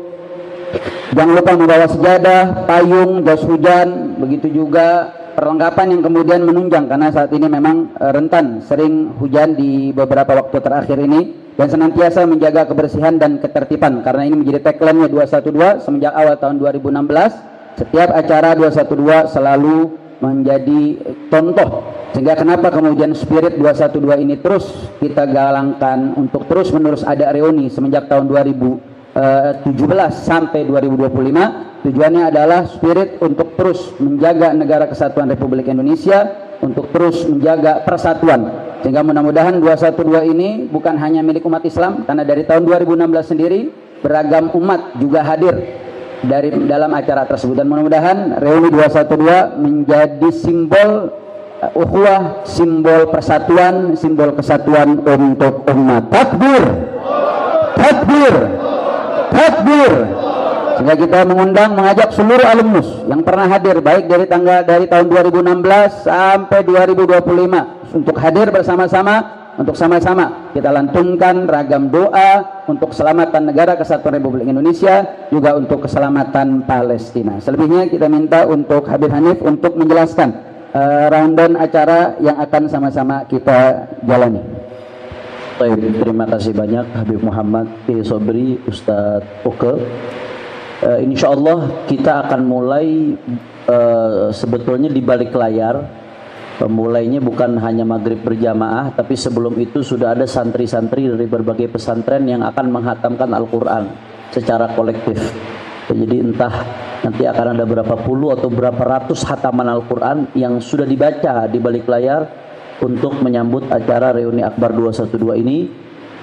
jangan lupa membawa sejadah, payung, jas hujan, begitu juga perlengkapan yang kemudian menunjang, karena saat ini memang rentan sering hujan di beberapa waktu terakhir ini, dan senantiasa menjaga kebersihan dan ketertiban, karena ini menjadi tagline-nya 212 semenjak awal tahun 2016. Setiap acara 212 selalu menjadi contoh, sehingga kenapa kemudian spirit 212 ini terus kita galangkan untuk terus menerus ada reuni semenjak tahun 2017 sampai 2025. Tujuannya adalah spirit untuk terus menjaga negara kesatuan Republik Indonesia, untuk terus menjaga persatuan, sehingga mudah-mudahan 212 ini bukan hanya milik umat Islam, karena dari tahun 2016 sendiri beragam umat juga hadir dari dalam acara tersebut, dan mudah-mudahan reuni 212 menjadi simbol ukhuwah, simbol persatuan, simbol kesatuan untuk umat. Takbir, takbir, takbir. Sehingga kita mengajak seluruh alumnus yang pernah hadir, baik dari tahun 2016 sampai 2025, untuk hadir bersama-sama, untuk sama-sama kita lantunkan ragam doa untuk keselamatan negara kesatuan Republik Indonesia, juga untuk keselamatan Palestina. Selebihnya kita minta untuk Habib Hanif untuk menjelaskan rundown acara yang akan sama-sama kita jalani. Baik, terima kasih banyak Habib Muhammad Kiai Sobri, Ustadz Oke. Insya Allah kita akan mulai sebetulnya di balik layar. Pemulainya bukan hanya maghrib berjamaah, tapi sebelum itu sudah ada santri-santri dari berbagai pesantren yang akan menghatamkan Al-Quran secara kolektif. Jadi entah nanti akan ada berapa puluh atau berapa ratus hataman Al-Quran yang sudah dibaca di balik layar untuk menyambut acara Reuni Akbar 212 ini,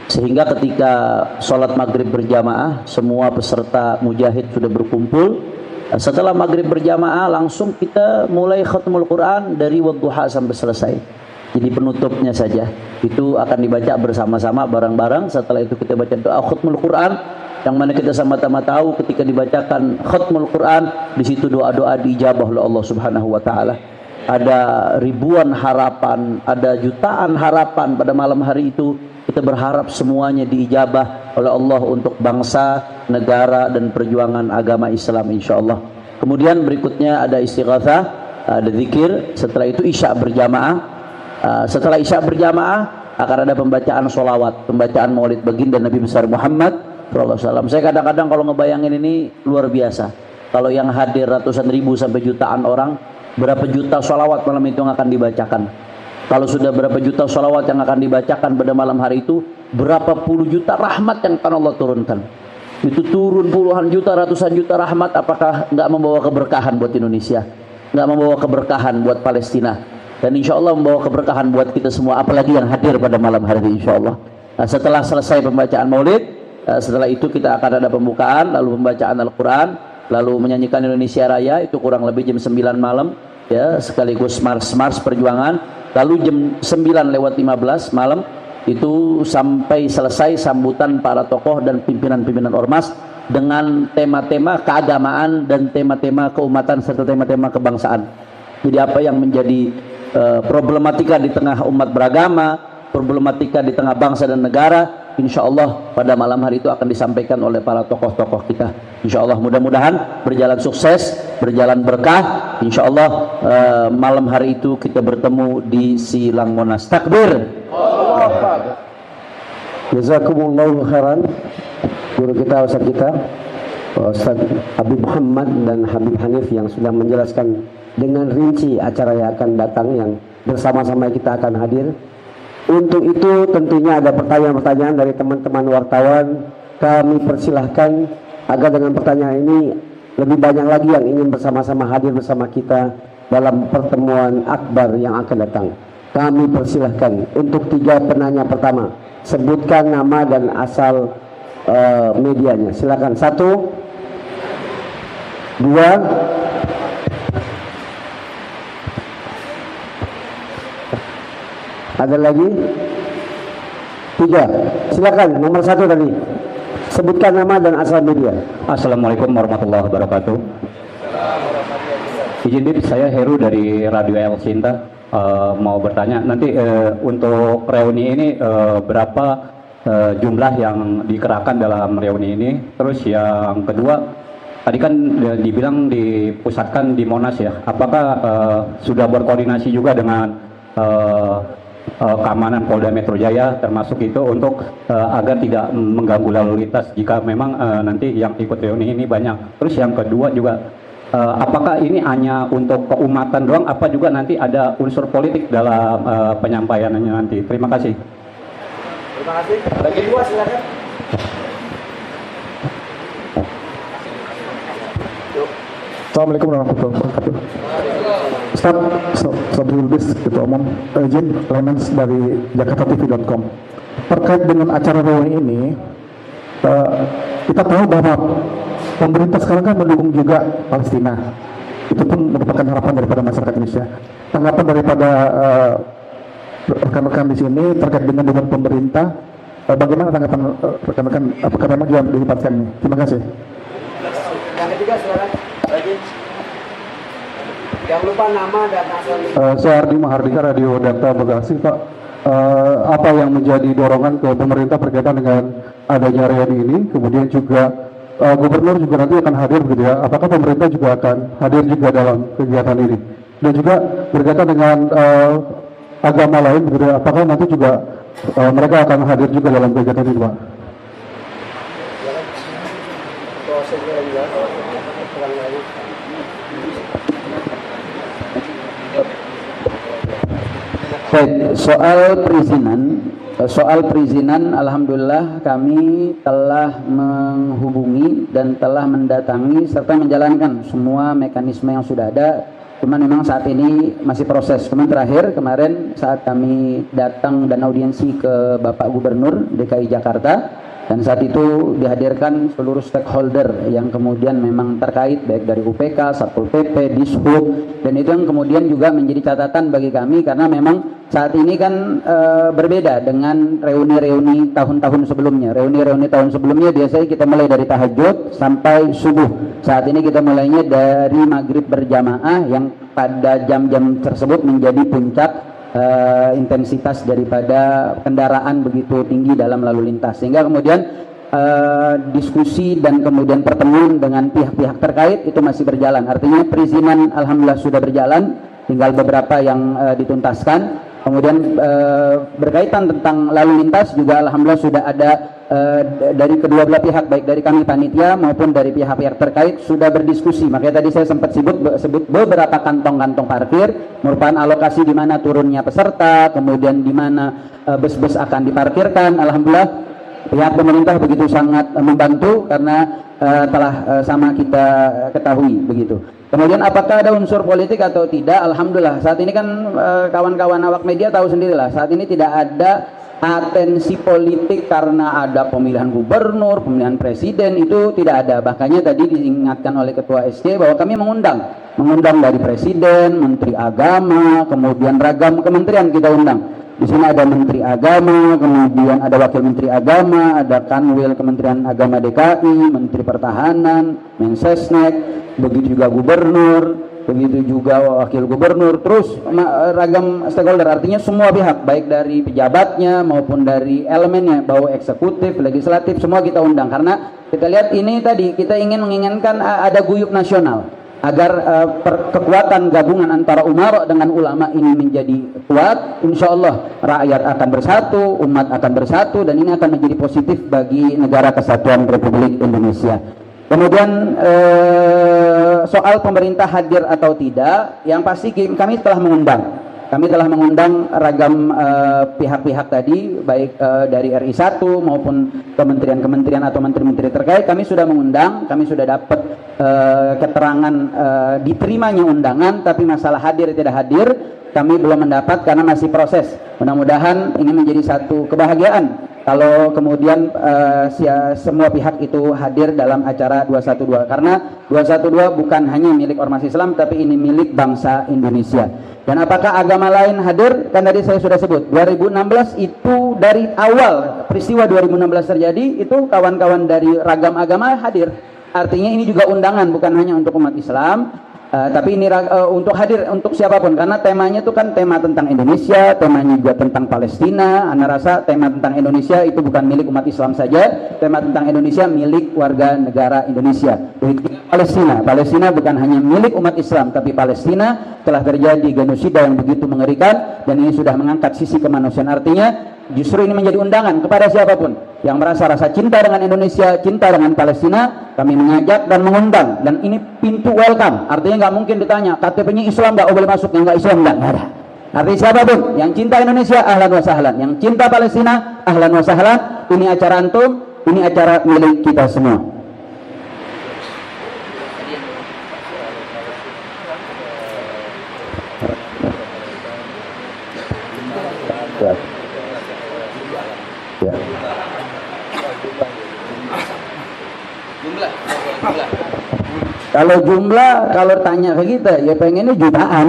sehingga ketika sholat maghrib berjamaah semua peserta mujahid sudah berkumpul. Setelah maghrib berjamaah langsung kita mulai khatmul Quran dari wadduha sampai selesai. Jadi penutupnya saja itu akan dibaca bersama-sama bareng-bareng. Setelah itu kita baca doa khatmul Quran, yang mana kita sama-sama tahu ketika dibacakan khatmul Quran, di situ doa-doa diijabah oleh Allah Subhanahu wa taala. Ada ribuan harapan, ada jutaan harapan pada malam hari itu. Kita berharap semuanya diijabah oleh Allah untuk bangsa, negara, dan perjuangan agama Islam insyaallah. Kemudian berikutnya ada istighatsah, ada zikir. Setelah itu isya berjamaah. Setelah isya berjamaah akan ada pembacaan sholawat, pembacaan maulid baginda Nabi besar Muhammad SAW. Saya kadang-kadang kalau ngebayangin ini luar biasa. Kalau yang hadir ratusan ribu sampai jutaan orang, berapa juta sholawat malam itu yang akan dibacakan. Kalau sudah berapa juta sholawat yang akan dibacakan pada malam hari itu, berapa puluh juta rahmat yang akan Allah turunkan. Itu turun puluhan juta, ratusan juta rahmat, apakah nggak membawa keberkahan buat Indonesia? Nggak membawa keberkahan buat Palestina? dan insya Allah membawa keberkahan buat kita semua, apalagi yang hadir pada malam hari ini insya Allah. Setelah selesai pembacaan maulid, setelah itu kita akan ada pembukaan, lalu pembacaan Al-Quran, lalu menyanyikan Indonesia Raya, itu kurang lebih jam 9 malam ya, sekaligus mars perjuangan. Lalu jam 9:15 malam itu sampai selesai sambutan para tokoh dan pimpinan-pimpinan ormas dengan tema-tema keagamaan dan tema-tema keumatan serta tema-tema kebangsaan. Jadi apa yang menjadi problematika di tengah umat beragama, problematika di tengah bangsa dan negara, insya Allah pada malam hari itu akan disampaikan oleh para tokoh-tokoh kita. Insya Allah mudah-mudahan berjalan sukses, berjalan berkah. Insya Allah malam hari itu kita bertemu di Silang Monas. Takbir. Jazakumullahu khairan guru kita, Ustaz kita, Ustaz Habib Muhammad dan Habib Hanif yang sudah menjelaskan dengan rinci acara yang akan datang yang bersama-sama kita akan hadir. Untuk itu tentunya ada pertanyaan-pertanyaan dari teman-teman wartawan. Kami persilahkan agar dengan pertanyaan ini lebih banyak lagi yang ingin bersama-sama hadir bersama kita dalam pertemuan akbar yang akan datang. Kami persilahkan untuk 3 penanya pertama, sebutkan nama dan asal medianya. Silakan. 1, 2, ada lagi? 3. Silakan, nomor 1 tadi. Sebutkan nama dan asal media. Assalamualaikum warahmatullahi wabarakatuh. Izin Dip, saya Heru dari Radio El Sinta. Mau bertanya, nanti untuk reuni ini berapa jumlah yang dikerahkan dalam reuni ini? Terus yang kedua, tadi kan dibilang dipusatkan di Monas ya. Apakah sudah berkoordinasi juga dengan keamanan Polda Metro Jaya termasuk itu untuk agar tidak mengganggu lalu lintas jika memang nanti yang ikut reuni ini banyak. Terus yang kedua juga apakah ini hanya untuk keumatan doang, apa juga nanti ada unsur politik dalam penyampaiannya nanti? Terima kasih. Terima kasih. Bagi 2 silakan. Assalamualaikum warahmatullahi wabarakatuh. Ustaz Sabri Lubis, Ketua Umum Izin Lemens dari jakartatv.com. Terkait dengan acara reuni ini, kita tahu bahwa pemerintah sekarang kan mendukung juga Palestina. Itu pun merupakan harapan daripada masyarakat Indonesia. Tanggapan daripada rekan-rekan di sini terkait dengan pemerintah, bagaimana tanggapan rekan-rekan? Apakah memang dilibatkan ini? Terima kasih. Yang ketiga silakan. Lagi. Jangan lupa nama dan asal. Saya Ardi Mahardika, Radio Data Bekasi, Pak. Apa yang menjadi dorongan ke pemerintah berkaitan dengan adanya reuni ini? Kemudian juga Gubernur juga nanti akan hadir begitu ya. Apakah pemerintah juga akan hadir juga dalam kegiatan ini? Dan juga berkaitan dengan agama lain begitu ya. Apakah nanti juga mereka akan hadir juga dalam kegiatan ini, Pak? Baik, soal perizinan alhamdulillah kami telah menghubungi dan telah mendatangi serta menjalankan semua mekanisme yang sudah ada. Cuman memang saat ini masih proses. Cuman terakhir kemarin saat kami datang dan audiensi ke Bapak Gubernur DKI Jakarta, dan saat itu dihadirkan seluruh stakeholder yang kemudian memang terkait baik dari UPK, Satpol PP, Dishub, dan itu yang kemudian juga menjadi catatan bagi kami karena memang saat ini kan berbeda dengan reuni-reuni tahun-tahun sebelumnya. Reuni-reuni tahun sebelumnya biasanya kita mulai dari tahajud sampai subuh. Saat ini kita mulainya dari maghrib berjamaah yang pada jam-jam tersebut menjadi puncak intensitas daripada kendaraan begitu tinggi dalam lalu lintas, sehingga kemudian diskusi dan kemudian pertemuan dengan pihak-pihak terkait itu masih berjalan. Artinya perizinan alhamdulillah sudah berjalan, tinggal beberapa yang dituntaskan. Kemudian berkaitan tentang lalu lintas juga alhamdulillah sudah ada dari kedua belah pihak, baik dari kami panitia maupun dari pihak-pihak terkait sudah berdiskusi. Makanya tadi saya sempat sebut beberapa kantong-kantong parkir merupakan alokasi di mana turunnya peserta, kemudian di mana bus-bus akan diparkirkan. Alhamdulillah pihak pemerintah begitu sangat membantu karena telah sama kita ketahui begitu. Kemudian apakah ada unsur politik atau tidak? Alhamdulillah saat ini kan kawan-kawan awak media tahu sendirilah, saat ini tidak ada atensi politik karena ada pemilihan gubernur, pemilihan presiden, itu tidak ada. Bahkannya tadi diingatkan oleh Ketua SC bahwa kami mengundang dari presiden, menteri agama, kemudian ragam kementerian kita undang. Di sini ada Menteri Agama, kemudian ada Wakil Menteri Agama, ada Kanwil Kementerian Agama DKI, Menteri Pertahanan, Mensesnek, begitu juga Gubernur, begitu juga Wakil Gubernur, terus ragam stakeholder, artinya semua pihak, baik dari pejabatnya maupun dari elemennya, bahwa eksekutif, legislatif, semua kita undang. Karena kita lihat ini tadi, kita ingin menginginkan ada guyup nasional, agar kekuatan gabungan antara umara dengan ulama ini menjadi kuat. Insya Allah rakyat akan bersatu, umat akan bersatu, dan ini akan menjadi positif bagi negara kesatuan Republik Indonesia. Kemudian soal pemerintah hadir atau tidak, yang pasti kami telah mengundang ragam pihak-pihak tadi, baik dari RI 1 maupun kementerian-kementerian atau menteri-menteri terkait. Kami sudah mengundang, kami sudah dapat keterangan diterimanya undangan, tapi masalah hadir tidak hadir kami belum mendapat karena masih proses. Mudah-mudahan ini menjadi satu kebahagiaan kalau kemudian semua pihak itu hadir dalam acara 212, karena 212 bukan hanya milik ormas Islam, tapi ini milik bangsa Indonesia. Dan apakah agama lain hadir? Kan tadi saya sudah sebut 2016 itu dari awal peristiwa 2016 terjadi itu kawan-kawan dari ragam agama hadir. Artinya ini juga undangan, bukan hanya untuk umat Islam, tapi ini untuk hadir untuk siapapun, karena temanya itu kan tema tentang Indonesia, temanya juga tentang Palestina. Anda rasa tema tentang Indonesia itu bukan milik umat Islam saja, tema tentang Indonesia milik warga negara Indonesia. Palestina bukan hanya milik umat Islam, tapi Palestina telah terjadi genosida yang begitu mengerikan, dan ini sudah mengangkat sisi kemanusiaan. Artinya justru ini menjadi undangan kepada siapapun yang merasa rasa cinta dengan Indonesia, cinta dengan Palestina, kami mengajak dan mengundang. Dan ini pintu welcome, artinya nggak mungkin ditanya KTP-nya Islam nggak boleh masuk, yang nggak Islam nggak ada. Artinya siapapun yang cinta Indonesia ahlan wa sahlan, yang cinta Palestina ahlan wa sahlan. Ini acara antum, ini acara milik kita semua. Ya. Kalau jumlah, kalau tanya ke kita, ya pengennya jutaan.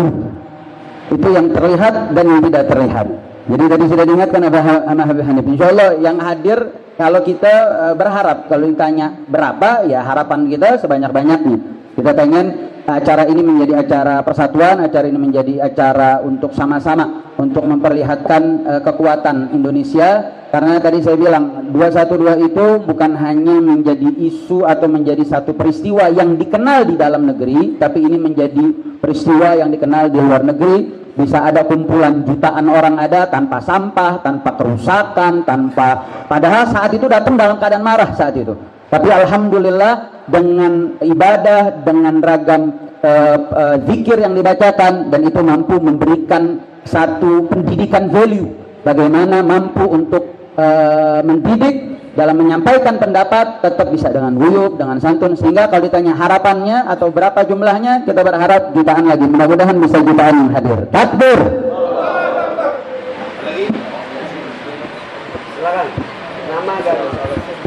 Itu yang terlihat dan yang tidak terlihat. Jadi tadi sudah diingatkan sama Habib Hanif. Insya Allah yang hadir, kalau kita berharap, kalau ditanya berapa, ya harapan kita sebanyak-banyaknya. Kita pengen acara ini menjadi acara persatuan, acara ini menjadi acara untuk sama-sama, untuk memperlihatkan kekuatan Indonesia. Karena tadi saya bilang 212 itu bukan hanya menjadi isu atau menjadi satu peristiwa yang dikenal di dalam negeri, tapi ini menjadi peristiwa yang dikenal di luar negeri. Bisa ada kumpulan jutaan orang ada tanpa sampah, tanpa kerusakan, padahal saat itu datang dalam keadaan marah saat itu. Tapi alhamdulillah dengan ibadah, dengan ragam zikir yang dibacakan, dan itu mampu memberikan satu pendidikan value, bagaimana mampu untuk mendidik dalam menyampaikan pendapat, tetap bisa dengan guyup, dengan santun. Sehingga kalau ditanya harapannya atau berapa jumlahnya, kita berharap jutaan lagi. Mudah-mudahan bisa jutaan yang hadir. Takbir.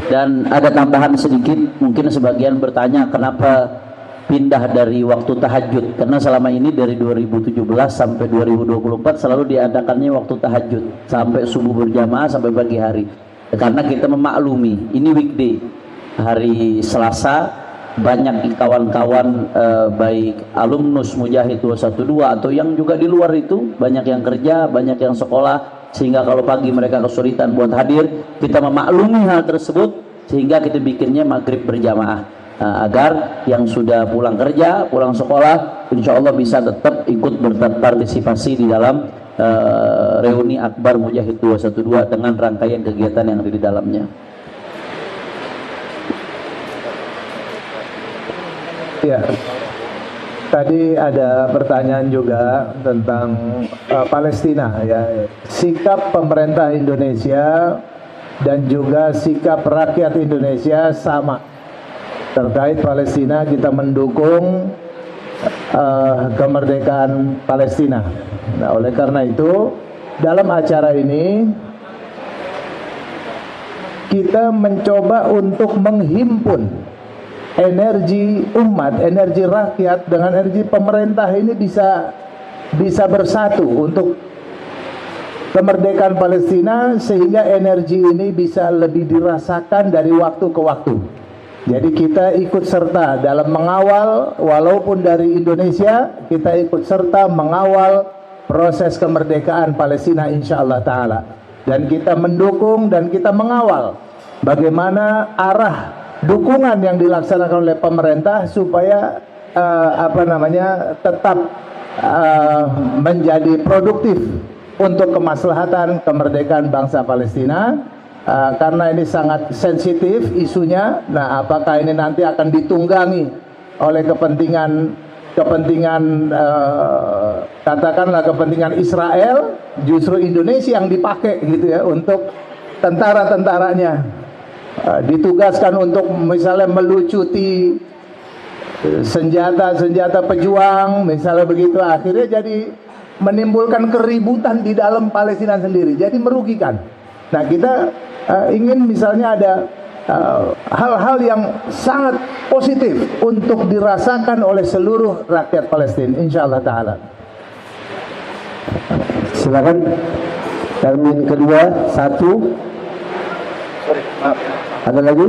Dan ada tambahan sedikit, mungkin sebagian bertanya kenapa pindah dari waktu tahajud, karena selama ini dari 2017 sampai 2024 selalu diadakannya waktu tahajud sampai subuh berjamaah sampai pagi hari, karena kita memaklumi ini weekday, hari Selasa banyak kawan-kawan baik alumnus Mujahid 212 atau yang juga di luar itu, banyak yang kerja, banyak yang sekolah, sehingga kalau pagi mereka kesulitan buat hadir. Kita memaklumi hal tersebut sehingga kita bikinnya maghrib berjamaah, agar yang sudah pulang kerja, pulang sekolah, insya Allah bisa tetap ikut berpartisipasi di dalam reuni akbar Mujahid 212 dengan rangkaian kegiatan yang ada di dalamnya. Ya, tadi ada pertanyaan juga tentang Palestina, ya, sikap pemerintah Indonesia dan juga sikap rakyat Indonesia sama terkait Palestina. Kita mendukung kemerdekaan Palestina. Nah, oleh karena itu dalam acara ini kita mencoba untuk menghimpun energi umat, energi rakyat dengan energi pemerintah ini bisa bersatu untuk kemerdekaan Palestina, sehingga energi ini bisa lebih dirasakan dari waktu ke waktu. Jadi kita ikut serta dalam mengawal, walaupun dari Indonesia, kita ikut serta mengawal proses kemerdekaan Palestina insyaallah ta'ala. Dan kita mendukung dan kita mengawal bagaimana arah dukungan yang dilaksanakan oleh pemerintah supaya tetap menjadi produktif untuk kemaslahatan kemerdekaan bangsa Palestina. Karena ini sangat sensitif isunya. Nah, apakah ini nanti akan ditunggangi oleh kepentingan katakanlah kepentingan Israel, justru Indonesia yang dipakai gitu ya untuk tentara-tentaranya ditugaskan untuk misalnya melucuti senjata pejuang misalnya begitu, akhirnya jadi menimbulkan keributan di dalam Palestina sendiri, jadi merugikan. Nah, kita ingin misalnya ada hal-hal yang sangat positif untuk dirasakan oleh seluruh rakyat Palestina insyaallah ta'ala. Silakan termin kedua, 1. Ada lagi?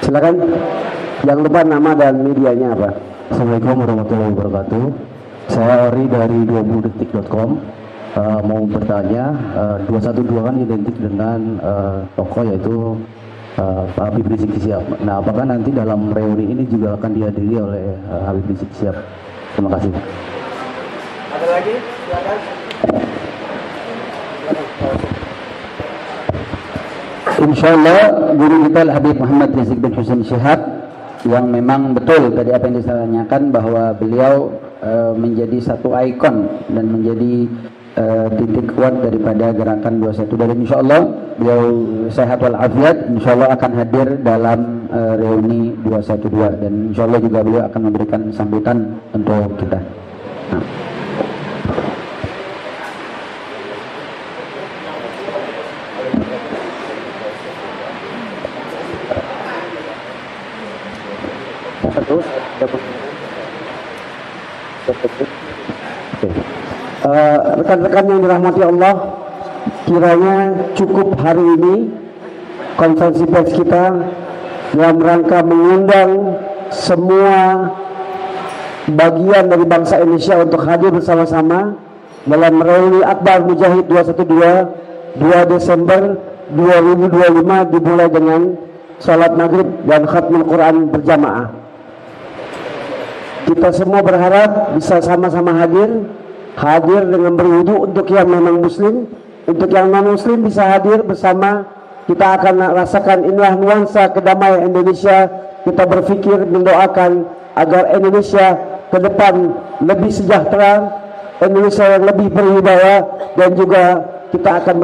Silakan. Jangan lupa nama dan medianya apa. Assalamualaikum warahmatullahi wabarakatuh. Saya Ori dari 20detik.com. Mau bertanya, 212 kan identik dengan tokoh yaitu Pak Habib Rizik Syihab. Nah, apakah nanti dalam reuni ini juga akan dihadiri oleh Habib Rizik Syihab? Terima kasih. Ada lagi? Silakan. Insyaallah guru kita Habib Muhammad Rizik bin Husain Syihab, yang memang betul tadi apa yang ditanyakan bahwa beliau menjadi satu ikon dan menjadi titik kuat daripada gerakan 21, dan insyaallah beliau sehat walafiat, insyaallah akan hadir dalam reuni 212, dan insyaallah juga beliau akan memberikan sambutan untuk kita. Nah. Rekan-rekan yang dirahmati Allah, kiranya cukup hari ini konferensi pers kita dalam rangka mengundang semua bagian dari bangsa Indonesia untuk hadir bersama-sama dalam reuni Akbar Mujahid 212 2 Desember 2025, dimulai dengan salat maghrib dan khatmul Quran berjamaah. Kita semua berharap bisa sama-sama hadir dengan berwudu untuk yang memang muslim, untuk yang non muslim bisa hadir bersama. Kita akan rasakan inilah nuansa kedamaian Indonesia. Kita berpikir mendoakan agar Indonesia ke depan lebih sejahtera, Indonesia yang lebih berwibawa, dan juga kita akan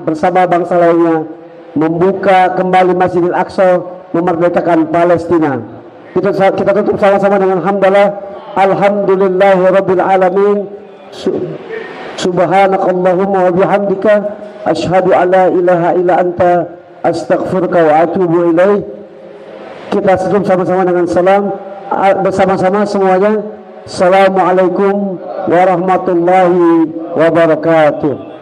bersama bangsa lainnya membuka kembali Masjidil Aqsa, memerdekakan Palestina. Kita tutup sama-sama dengan hamdalah. Alhamdulillahirabbil alamin. Subhanakallahumma wa bihamdika asyhadu an la ilaha illa anta astaghfiruka wa atubu ilaik. Kita tutup sama-sama dengan salam bersama-sama semuanya. Assalamualaikum warahmatullahi wabarakatuh.